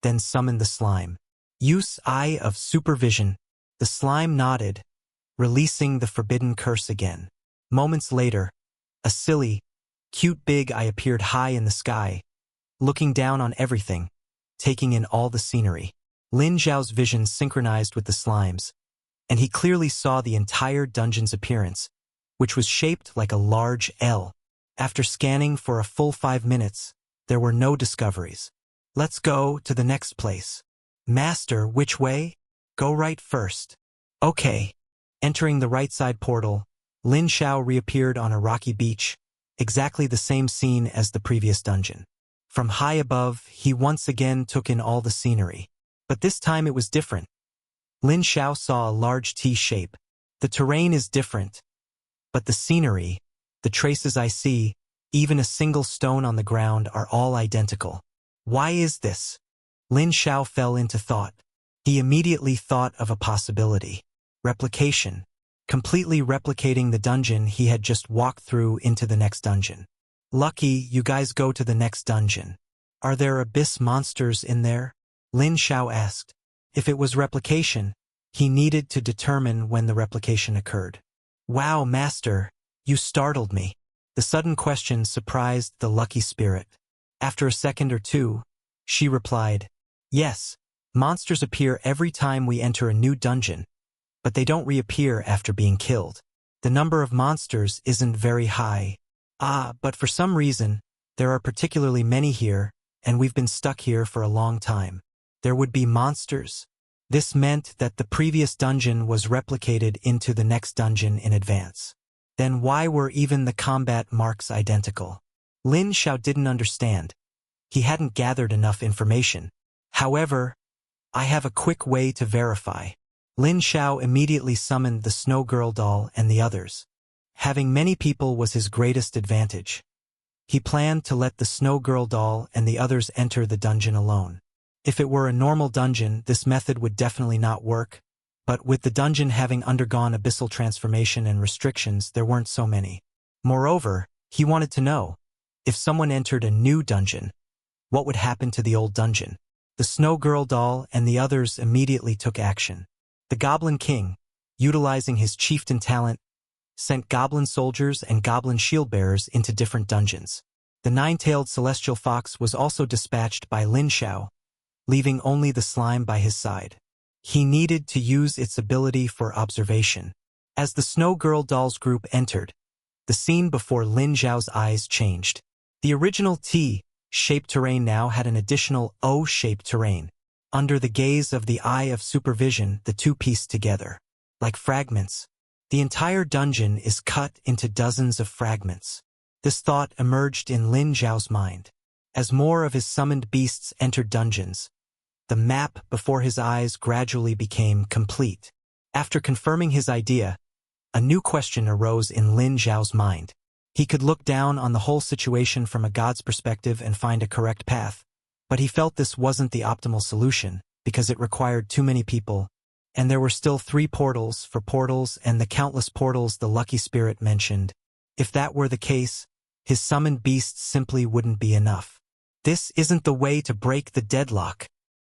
then summoned the slime. Use Eye of Supervision. The slime nodded, releasing the forbidden curse again. Moments later, a silly, cute big eye appeared high in the sky, looking down on everything, taking in all the scenery. Lin Xiao's vision synchronized with the slime's, and he clearly saw the entire dungeon's appearance, which was shaped like a large L. After scanning for a full 5 minutes, there were no discoveries. "Let's go to the next place." "Master, which way?" "Go right first." "Okay." Entering the right side portal, Lin Xiao reappeared on a rocky beach, exactly the same scene as the previous dungeon. From high above, he once again took in all the scenery. But this time it was different. Lin Xiao saw a large T shape. The terrain is different, but the scenery, the traces I see, even a single stone on the ground are all identical. Why is this? Lin Xiao fell into thought. He immediately thought of a possibility. Replication. Completely replicating the dungeon he had just walked through into the next dungeon. Lucky you guys go to the next dungeon. Are there abyss monsters in there? Lin Xiao asked. If it was replication, he needed to determine when the replication occurred. Wow, master, you startled me. The sudden question surprised the lucky spirit. After a second or two, she replied, yes, monsters appear every time we enter a new dungeon, but they don't reappear after being killed. The number of monsters isn't very high. But for some reason, there are particularly many here, and we've been stuck here for a long time. There would be monsters. This meant that the previous dungeon was replicated into the next dungeon in advance. Then why were even the combat marks identical? Lin Xiao didn't understand. He hadn't gathered enough information. However, I have a quick way to verify. Lin Xiao immediately summoned the Snow Girl doll and the others. Having many people was his greatest advantage. He planned to let the Snow Girl doll and the others enter the dungeon alone. If it were a normal dungeon, this method would definitely not work, but with the dungeon having undergone abyssal transformation and restrictions, there weren't so many. Moreover, he wanted to know, if someone entered a new dungeon, what would happen to the old dungeon? The Snow Girl doll and the others immediately took action. The Goblin King, utilizing his chieftain talent, sent goblin soldiers and goblin shield bearers into different dungeons. The nine-tailed celestial fox was also dispatched by Lin Xiao, leaving only the slime by his side. He needed to use its ability for observation. As the Snow Girl doll's group entered, the scene before Lin Xiao's eyes changed. The original T-shaped terrain now had an additional O-shaped terrain. Under the gaze of the eye of supervision, the two pieced together. Like fragments, the entire dungeon is cut into dozens of fragments. This thought emerged in Lin Xiao's mind. As more of his summoned beasts entered dungeons, the map before his eyes gradually became complete. After confirming his idea, a new question arose in Lin Xiao's mind. He could look down on the whole situation from a god's perspective and find a correct path, but he felt this wasn't the optimal solution because it required too many people, and there were still 3 portals for portals and the countless portals the lucky spirit mentioned. If that were the case, his summoned beasts simply wouldn't be enough. This isn't the way to break the deadlock.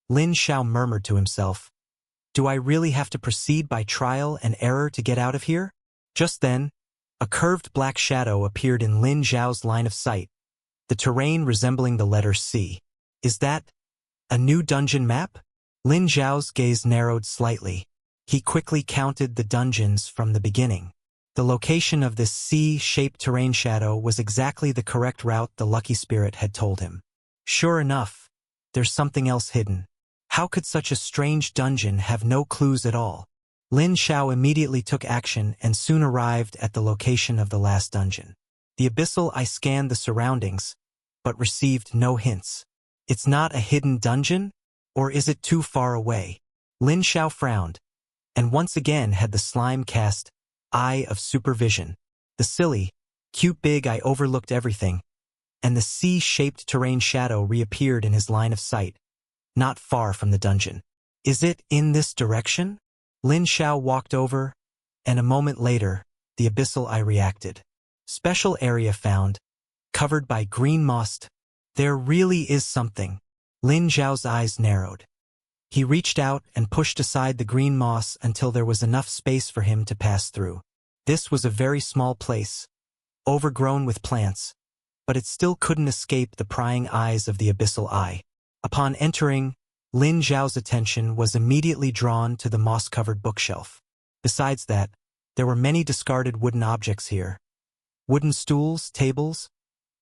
Lin Xiao murmured to himself. Do I really have to proceed by trial and error to get out of here? Just then, a curved black shadow appeared in Lin Xiao's line of sight, the terrain resembling the letter C. Is that a new dungeon map? Lin Xiao's gaze narrowed slightly. He quickly counted the dungeons from the beginning. The location of this C-shaped terrain shadow was exactly the correct route the lucky spirit had told him. Sure enough, there's something else hidden. How could such a strange dungeon have no clues at all? Lin Xiao immediately took action and soon arrived at the location of the last dungeon. The abyssal eye scanned the surroundings, but received no hints. It's not a hidden dungeon? Or is it too far away? Lin Xiao frowned, and once again had the slime cast eye of supervision. The silly, cute big eye overlooked everything, and the C-shaped terrain shadow reappeared in his line of sight, not far from the dungeon. Is it in this direction? Lin Xiao walked over, and a moment later, the abyssal eye reacted. Special area found, covered by green moss. There really is something. Lin Xiao's eyes narrowed. He reached out and pushed aside the green moss until there was enough space for him to pass through. This was a very small place, overgrown with plants, but it still couldn't escape the prying eyes of the abyssal eye. Upon entering, Lin Xiao's attention was immediately drawn to the moss-covered bookshelf. Besides that, there were many discarded wooden objects here. Wooden stools, tables,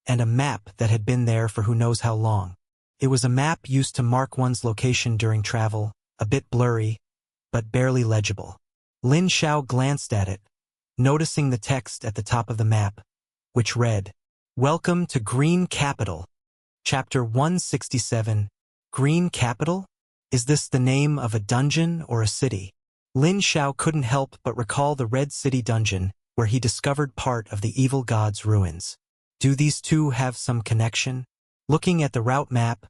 and a map that had been there for who knows how long. It was a map used to mark one's location during travel, a bit blurry, but barely legible. Lin Xiao glanced at it, noticing the text at the top of the map, which read, "Welcome to Green Capital." Chapter 167, Green Capital? Is this the name of a dungeon or a city? Lin Xiao couldn't help but recall the Red City dungeon, where he discovered part of the evil god's ruins. Do these two have some connection? Looking at the route map,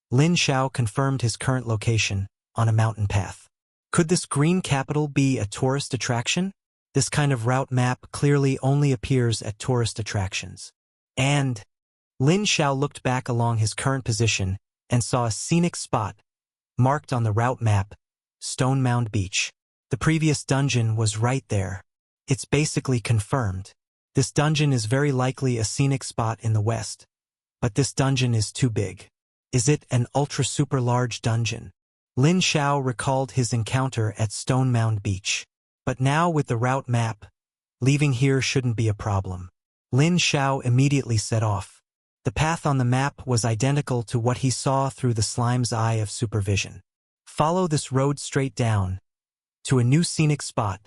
Lin Xiao confirmed his current location, on a mountain path. Could this green capital be a tourist attraction? This kind of route map clearly only appears at tourist attractions. And Lin Xiao looked back along his current position and saw a scenic spot marked on the route map, Stone Mound Beach. The previous dungeon was right there. It's basically confirmed. This dungeon is very likely a scenic spot in the west. But this dungeon is too big. Is it an ultra-super large dungeon? Lin Xiao recalled his encounter at Stone Mound Beach. But now with the route map, leaving here shouldn't be a problem. Lin Xiao immediately set off. The path on the map was identical to what he saw through the slime's eye of supervision. Follow this road straight down to a new scenic spot,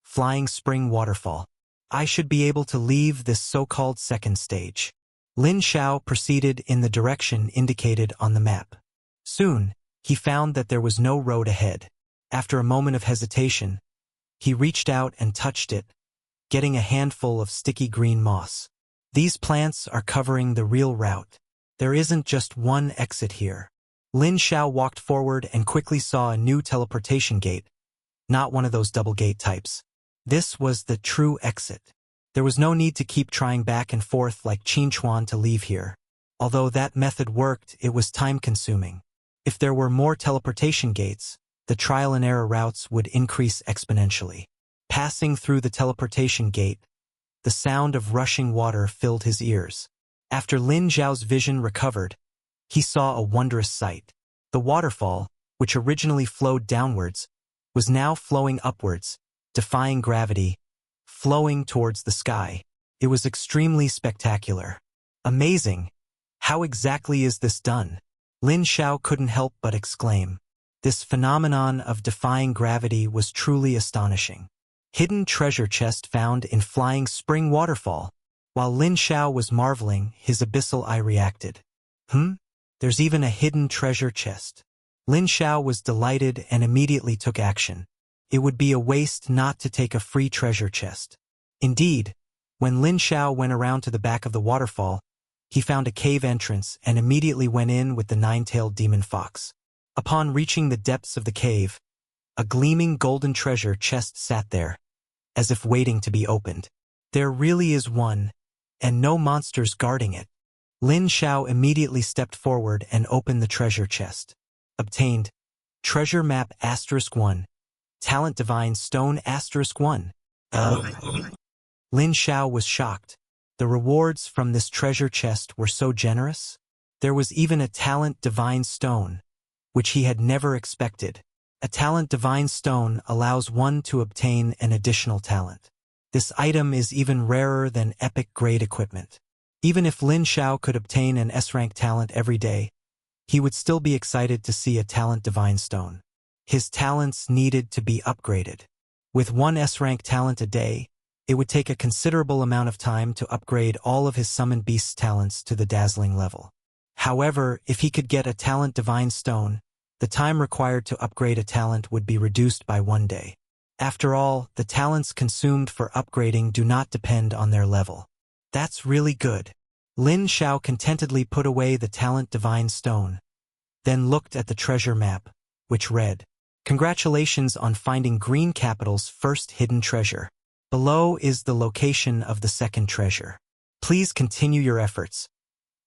Flying Spring Waterfall. I should be able to leave this so-called second stage. Lin Xiao proceeded in the direction indicated on the map. Soon, he found that there was no road ahead. After a moment of hesitation, he reached out and touched it, getting a handful of sticky green moss. These plants are covering the real route. There isn't just one exit here. Lin Xiao walked forward and quickly saw a new teleportation gate, not one of those double gate types. This was the true exit. There was no need to keep trying back and forth like Qin Chuan to leave here. Although that method worked, it was time-consuming. If there were more teleportation gates, the trial-and-error routes would increase exponentially. Passing through the teleportation gate, the sound of rushing water filled his ears. After Lin Xiao's vision recovered, he saw a wondrous sight. The waterfall, which originally flowed downwards, was now flowing upwards, defying gravity, flowing towards the sky. It was extremely spectacular. Amazing! How exactly is this done? Lin Xiao couldn't help but exclaim. This phenomenon of defying gravity was truly astonishing. Hidden treasure chest found in Flying Spring Waterfall. While Lin Xiao was marveling, his abyssal eye reacted. There's even a hidden treasure chest. Lin Xiao was delighted and immediately took action. It would be a waste not to take a free treasure chest. Indeed, when Lin Xiao went around to the back of the waterfall, he found a cave entrance and immediately went in with the nine-tailed demon fox. Upon reaching the depths of the cave, a gleaming golden treasure chest sat there, as if waiting to be opened. There really is one, and no monsters guarding it. Lin Xiao immediately stepped forward and opened the treasure chest. Obtained, Treasure Map *1, Talent Divine Stone *1. Lin Xiao was shocked. The rewards from this treasure chest were so generous. There was even a Talent Divine Stone, which he had never expected. A Talent Divine Stone allows one to obtain an additional talent. This item is even rarer than epic-grade equipment. Even if Lin Xiao could obtain an S-rank talent every day, he would still be excited to see a Talent Divine Stone. His talents needed to be upgraded. With one S-rank talent a day, it would take a considerable amount of time to upgrade all of his Summoned Beasts talents to the dazzling level. However, if he could get a Talent Divine Stone, the time required to upgrade a talent would be reduced by 1 day. After all, the talents consumed for upgrading do not depend on their level. That's really good. Lin Xiao contentedly put away the Talent Divine Stone, then looked at the treasure map, which read, "Congratulations on finding Green Capital's first hidden treasure. Below is the location of the second treasure. Please continue your efforts.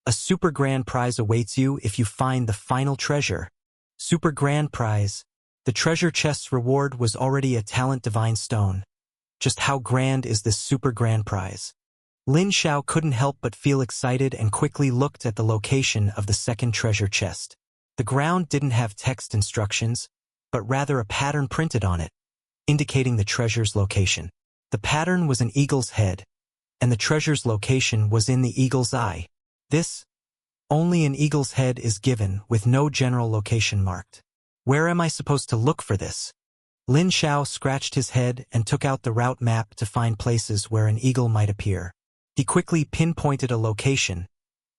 A super grand prize awaits you if you find the final treasure." Super grand prize. The treasure chest's reward was already a Talent Divine Stone. Just how grand is this super grand prize? Lin Xiao couldn't help but feel excited and quickly looked at the location of the second treasure chest. The ground didn't have text instructions, but rather a pattern printed on it, indicating the treasure's location. The pattern was an eagle's head, and the treasure's location was in the eagle's eye. Only an eagle's head is given, with no general location marked. Where am I supposed to look for this? Lin Xiao scratched his head and took out the route map to find places where an eagle might appear. He quickly pinpointed a location.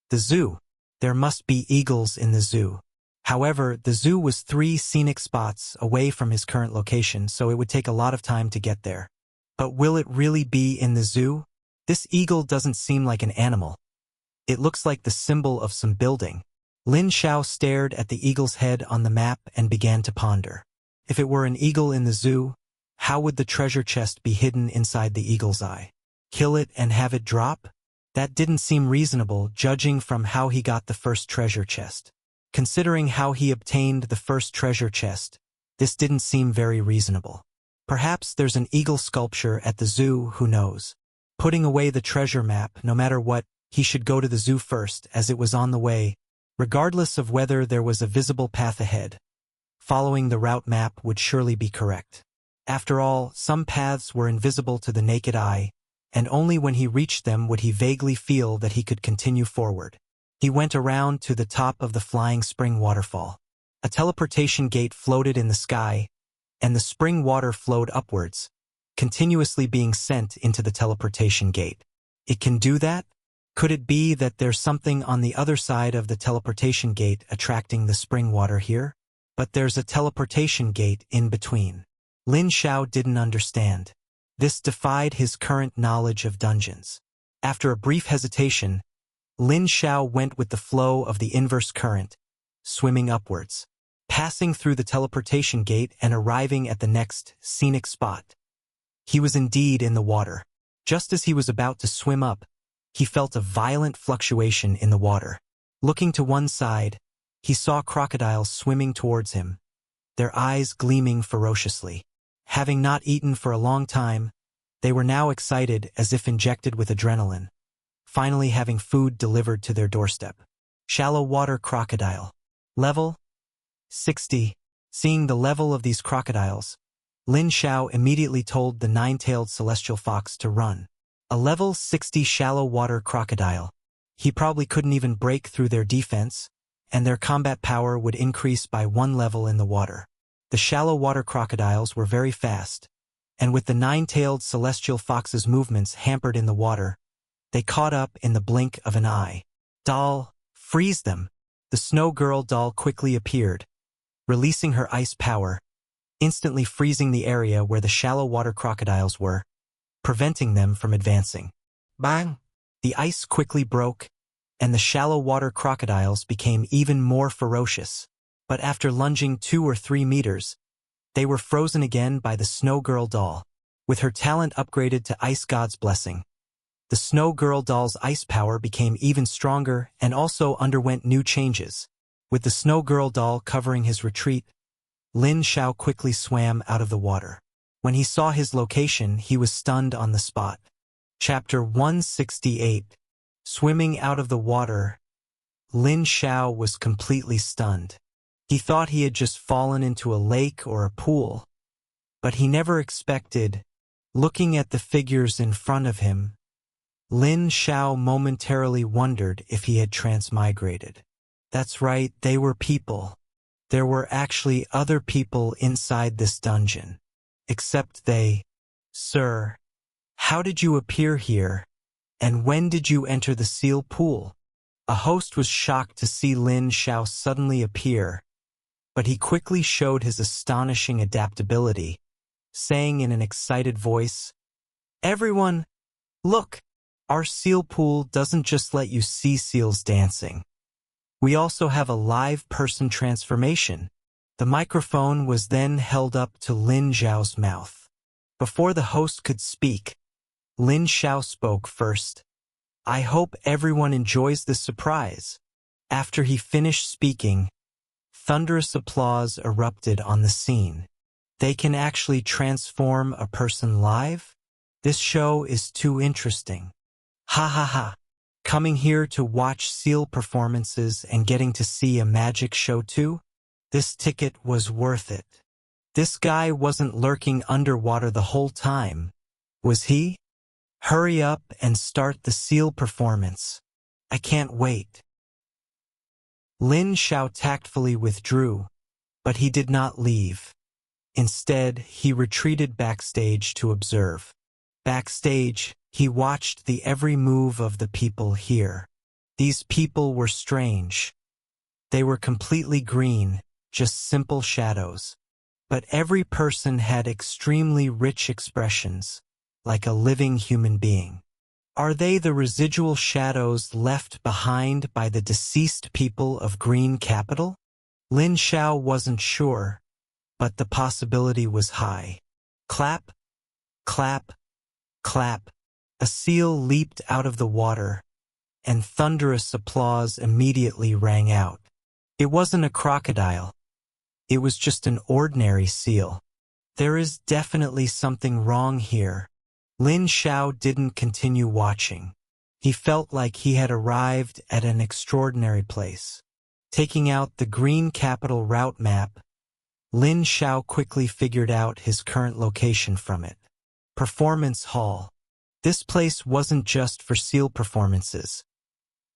The zoo. There must be eagles in the zoo. However, the zoo was 3 scenic spots away from his current location, so it would take a lot of time to get there. But will it really be in the zoo? This eagle doesn't seem like an animal. It looks like the symbol of some building. Lin Xiao stared at the eagle's head on the map and began to ponder. If it were an eagle in the zoo, how would the treasure chest be hidden inside the eagle's eye? Kill it and have it drop? That didn't seem reasonable, judging from how he got the first treasure chest. Considering how he obtained the first treasure chest, this didn't seem very reasonable. Perhaps there's an eagle sculpture at the zoo, who knows? Putting away the treasure map, no matter what, he should go to the zoo first, as it was on the way, regardless of whether there was a visible path ahead. Following the route map would surely be correct. After all, some paths were invisible to the naked eye, and only when he reached them would he vaguely feel that he could continue forward. He went around to the top of the flying spring waterfall. A teleportation gate floated in the sky, and the spring water flowed upwards, continuously being sent into the teleportation gate. It can do that? Could it be that there's something on the other side of the teleportation gate attracting the spring water here? But there's a teleportation gate in between. Lin Xiao didn't understand. This defied his current knowledge of dungeons. After a brief hesitation, Lin Xiao went with the flow of the inverse current, swimming upwards, passing through the teleportation gate and arriving at the next scenic spot. He was indeed in the water. Just as he was about to swim up, he felt a violent fluctuation in the water. Looking to one side, he saw crocodiles swimming towards him, their eyes gleaming ferociously. Having not eaten for a long time, they were now excited as if injected with adrenaline, finally having food delivered to their doorstep. Shallow water crocodile. Level 60. Seeing the level of these crocodiles, Lin Xiao immediately told the nine-tailed celestial fox to run. A level 60 shallow water crocodile. He probably couldn't even break through their defense, and their combat power would increase by 1 level in the water. The shallow water crocodiles were very fast, and with the nine-tailed celestial fox's movements hampered in the water, they caught up in the blink of an eye. Doll, freeze them! The snow girl doll quickly appeared, releasing her ice power, instantly freezing the area where the shallow water crocodiles were, preventing them from advancing. Bang! The ice quickly broke, and the shallow water crocodiles became even more ferocious. But after lunging 2 or 3 meters, they were frozen again by the Snow Girl doll. With her talent upgraded to Ice God's blessing, the Snow Girl doll's ice power became even stronger and also underwent new changes. With the Snow Girl doll covering his retreat, Lin Xiao quickly swam out of the water. When he saw his location, he was stunned on the spot. Chapter 168. Swimming out of the water, Lin Xiao was completely stunned. He thought he had just fallen into a lake or a pool, but he never expected, looking at the figures in front of him, Lin Xiao momentarily wondered if he had transmigrated. That's right, they were people. There were actually other people inside this dungeon. Except they. Sir, how did you appear here? And when did you enter the seal pool? A host was shocked to see Lin Xiao suddenly appear, but he quickly showed his astonishing adaptability, saying in an excited voice, "Everyone, look, our seal pool doesn't just let you see seals dancing. We also have a live person transformation." The microphone was then held up to Lin Xiao's mouth. Before the host could speak, Lin Xiao spoke first. "I hope everyone enjoys this surprise." After he finished speaking, thunderous applause erupted on the scene. They can actually transform a person live? This show is too interesting. Ha ha ha. Coming here to watch seal performances and getting to see a magic show too? This ticket was worth it. This guy wasn't lurking underwater the whole time, was he? Hurry up and start the seal performance. I can't wait. Lin Xiao tactfully withdrew, but he did not leave. Instead, he retreated backstage to observe. Backstage, he watched the every move of the people here. These people were strange. They were completely green, just simple shadows. But every person had extremely rich expressions, like a living human being. Are they the residual shadows left behind by the deceased people of Green Capital? Lin Xiao wasn't sure, but the possibility was high. Clap, clap, clap. A seal leaped out of the water, and thunderous applause immediately rang out. It wasn't a crocodile. It was just an ordinary seal. There is definitely something wrong here. Lin Xiao didn't continue watching. He felt like he had arrived at an extraordinary place. Taking out the green capital route map, Lin Xiao quickly figured out his current location from it. Performance Hall. This place wasn't just for seal performances.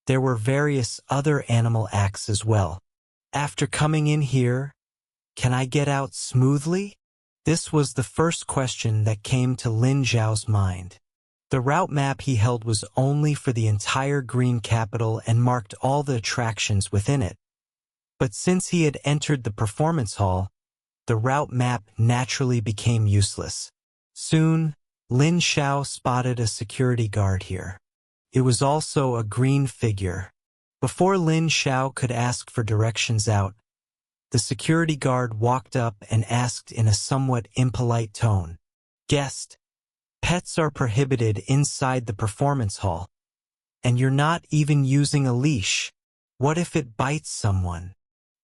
There were various other animal acts as well. After coming in here, can I get out smoothly? This was the first question that came to Lin Xiao's mind. The route map he held was only for the entire green capital and marked all the attractions within it. But since he had entered the performance hall, the route map naturally became useless. Soon, Lin Xiao spotted a security guard here. It was also a green figure. Before Lin Xiao could ask for directions out, the security guard walked up and asked in a somewhat impolite tone, "Guest, pets are prohibited inside the performance hall, and you're not even using a leash. What if it bites someone?"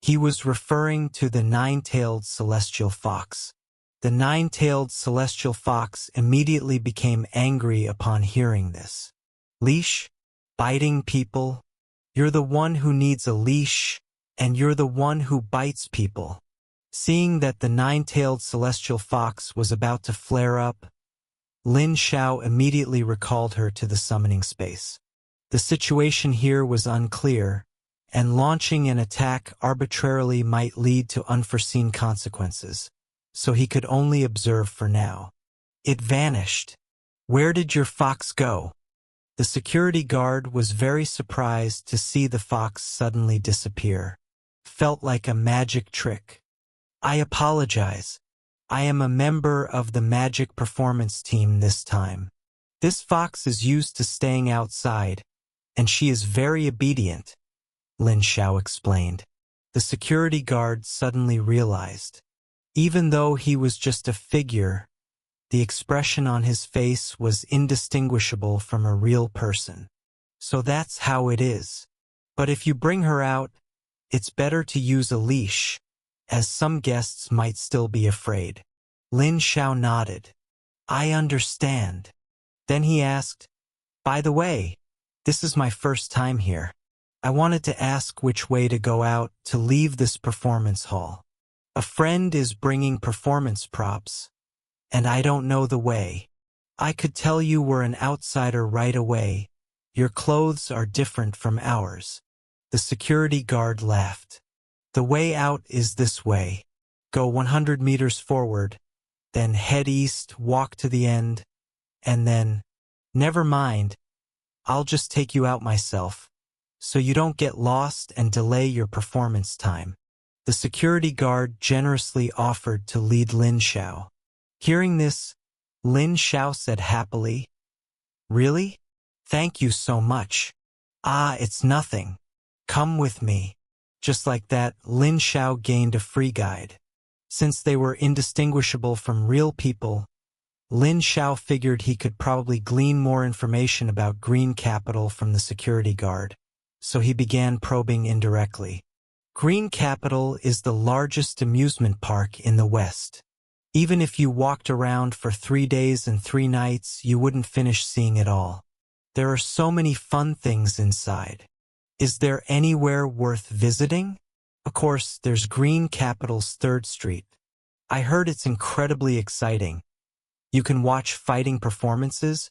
He was referring to the nine-tailed celestial fox. The nine-tailed celestial fox immediately became angry upon hearing this. "Leash? Biting people? You're the one who needs a leash, and you're the one who bites people." Seeing that the nine-tailed celestial fox was about to flare up, Lin Xiao immediately recalled her to the summoning space. The situation here was unclear, and launching an attack arbitrarily might lead to unforeseen consequences, so he could only observe for now. It vanished. "Where did your fox go?" The security guard was very surprised to see the fox suddenly disappear. Felt like a magic trick. "I apologize. I am a member of the magic performance team this time. This fox is used to staying outside, and she is very obedient," Lin Xiao explained. The security guard suddenly realized. Even though he was just a figure, the expression on his face was indistinguishable from a real person. "So that's how it is. But if you bring her out, it's better to use a leash, as some guests might still be afraid." Lin Xiao nodded. "I understand." Then he asked, "By the way, this is my first time here. I wanted to ask which way to go out to leave this performance hall. A friend is bringing performance props, and I don't know the way. I could tell you were an outsider right away. Your clothes are different from ours." The security guard laughed. "The way out is this way. Go 100 meters forward, then head east, walk to the end, and then, never mind, I'll just take you out myself, so you don't get lost and delay your performance time." The security guard generously offered to lead Lin Xiao. Hearing this, Lin Xiao said happily, "Really? Thank you so much." "Ah, it's nothing. Come with me." Just like that, Lin Xiao gained a free guide. Since they were indistinguishable from real people, Lin Xiao figured he could probably glean more information about Green Capital from the security guard, so he began probing indirectly. Green Capital is the largest amusement park in the West. Even if you walked around for 3 days and 3 nights, you wouldn't finish seeing it all. There are so many fun things inside. Is there anywhere worth visiting? Of course, there's Green Capital's 3rd Street. I heard it's incredibly exciting. You can watch fighting performances,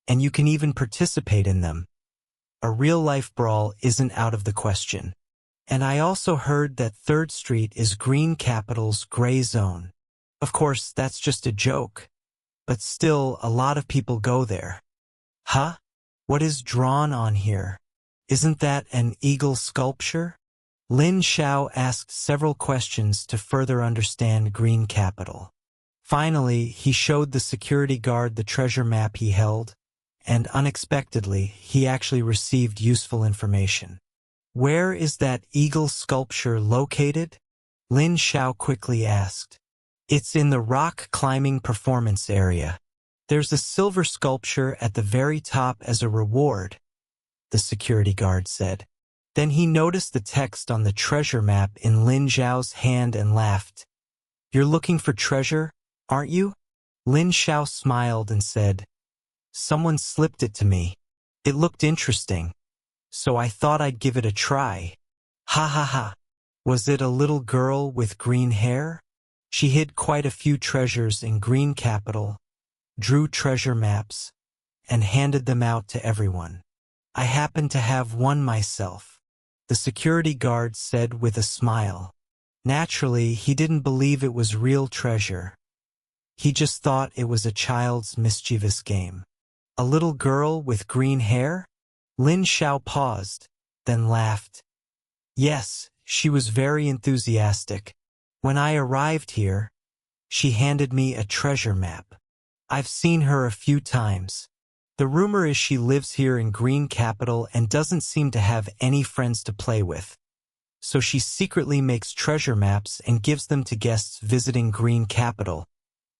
and you can even participate in them. A real-life brawl isn't out of the question. And I also heard that 3rd Street is Green Capital's gray zone. Of course, that's just a joke. But still, a lot of people go there. Huh? What is drawn on here? Isn't that an eagle sculpture? Lin Xiao asked several questions to further understand Green Capital. Finally, he showed the security guard the treasure map he held, and unexpectedly, he actually received useful information. "Where is that eagle sculpture located?" Lin Xiao quickly asked. It's in the rock climbing performance area. There's a silver sculpture at the very top as a reward, the security guard said. Then he noticed the text on the treasure map in Lin Xiao's hand and laughed. You're looking for treasure, aren't you? Lin Xiao smiled and said, Someone slipped it to me. It looked interesting, so I thought I'd give it a try. Ha ha ha. Was it a little girl with green hair? She hid quite a few treasures in Green Capital, drew treasure maps, and handed them out to everyone. I happen to have one myself, the security guard said with a smile. Naturally, he didn't believe it was real treasure. He just thought it was a child's mischievous game. A little girl with green hair? Lin Xiao paused, then laughed. Yes, she was very enthusiastic. When I arrived here, she handed me a treasure map. I've seen her a few times. The rumor is she lives here in Green Capital and doesn't seem to have any friends to play with. So she secretly makes treasure maps and gives them to guests visiting Green Capital,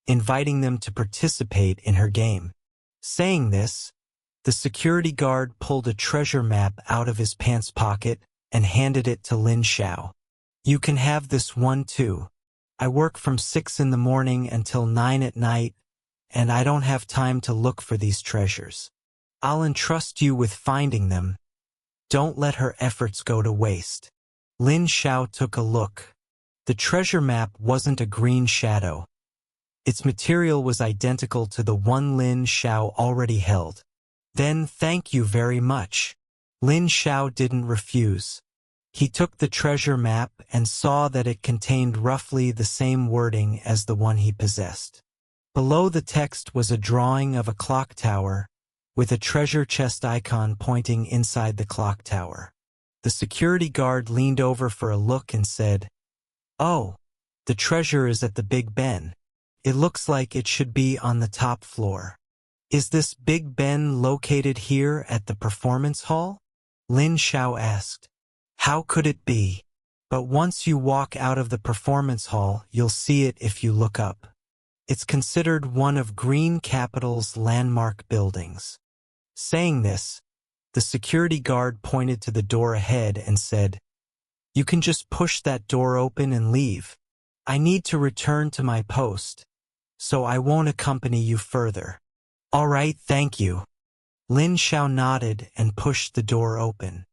inviting them to participate in her game. Saying this, the security guard pulled a treasure map out of his pants pocket and handed it to Lin Xiao. You can have this one too. I work from 6 in the morning until 9 at night, and I don't have time to look for these treasures. I'll entrust you with finding them. Don't let her efforts go to waste. Lin Xiao took a look. The treasure map wasn't a green shadow. Its material was identical to the one Lin Xiao already held. Then thank you very much. Lin Xiao didn't refuse. He took the treasure map and saw that it contained roughly the same wording as the one he possessed. Below the text was a drawing of a clock tower, with a treasure chest icon pointing inside the clock tower. The security guard leaned over for a look and said, Oh, the treasure is at the Big Ben. It looks like it should be on the top floor. Is this Big Ben located here at the performance hall? Lin Xiao asked. How could it be? But once you walk out of the performance hall, you'll see it if you look up. It's considered one of Green Capital's landmark buildings. Saying this, the security guard pointed to the door ahead and said, You can just push that door open and leave. I need to return to my post, so I won't accompany you further. All right, thank you. Lin Xiao nodded and pushed the door open.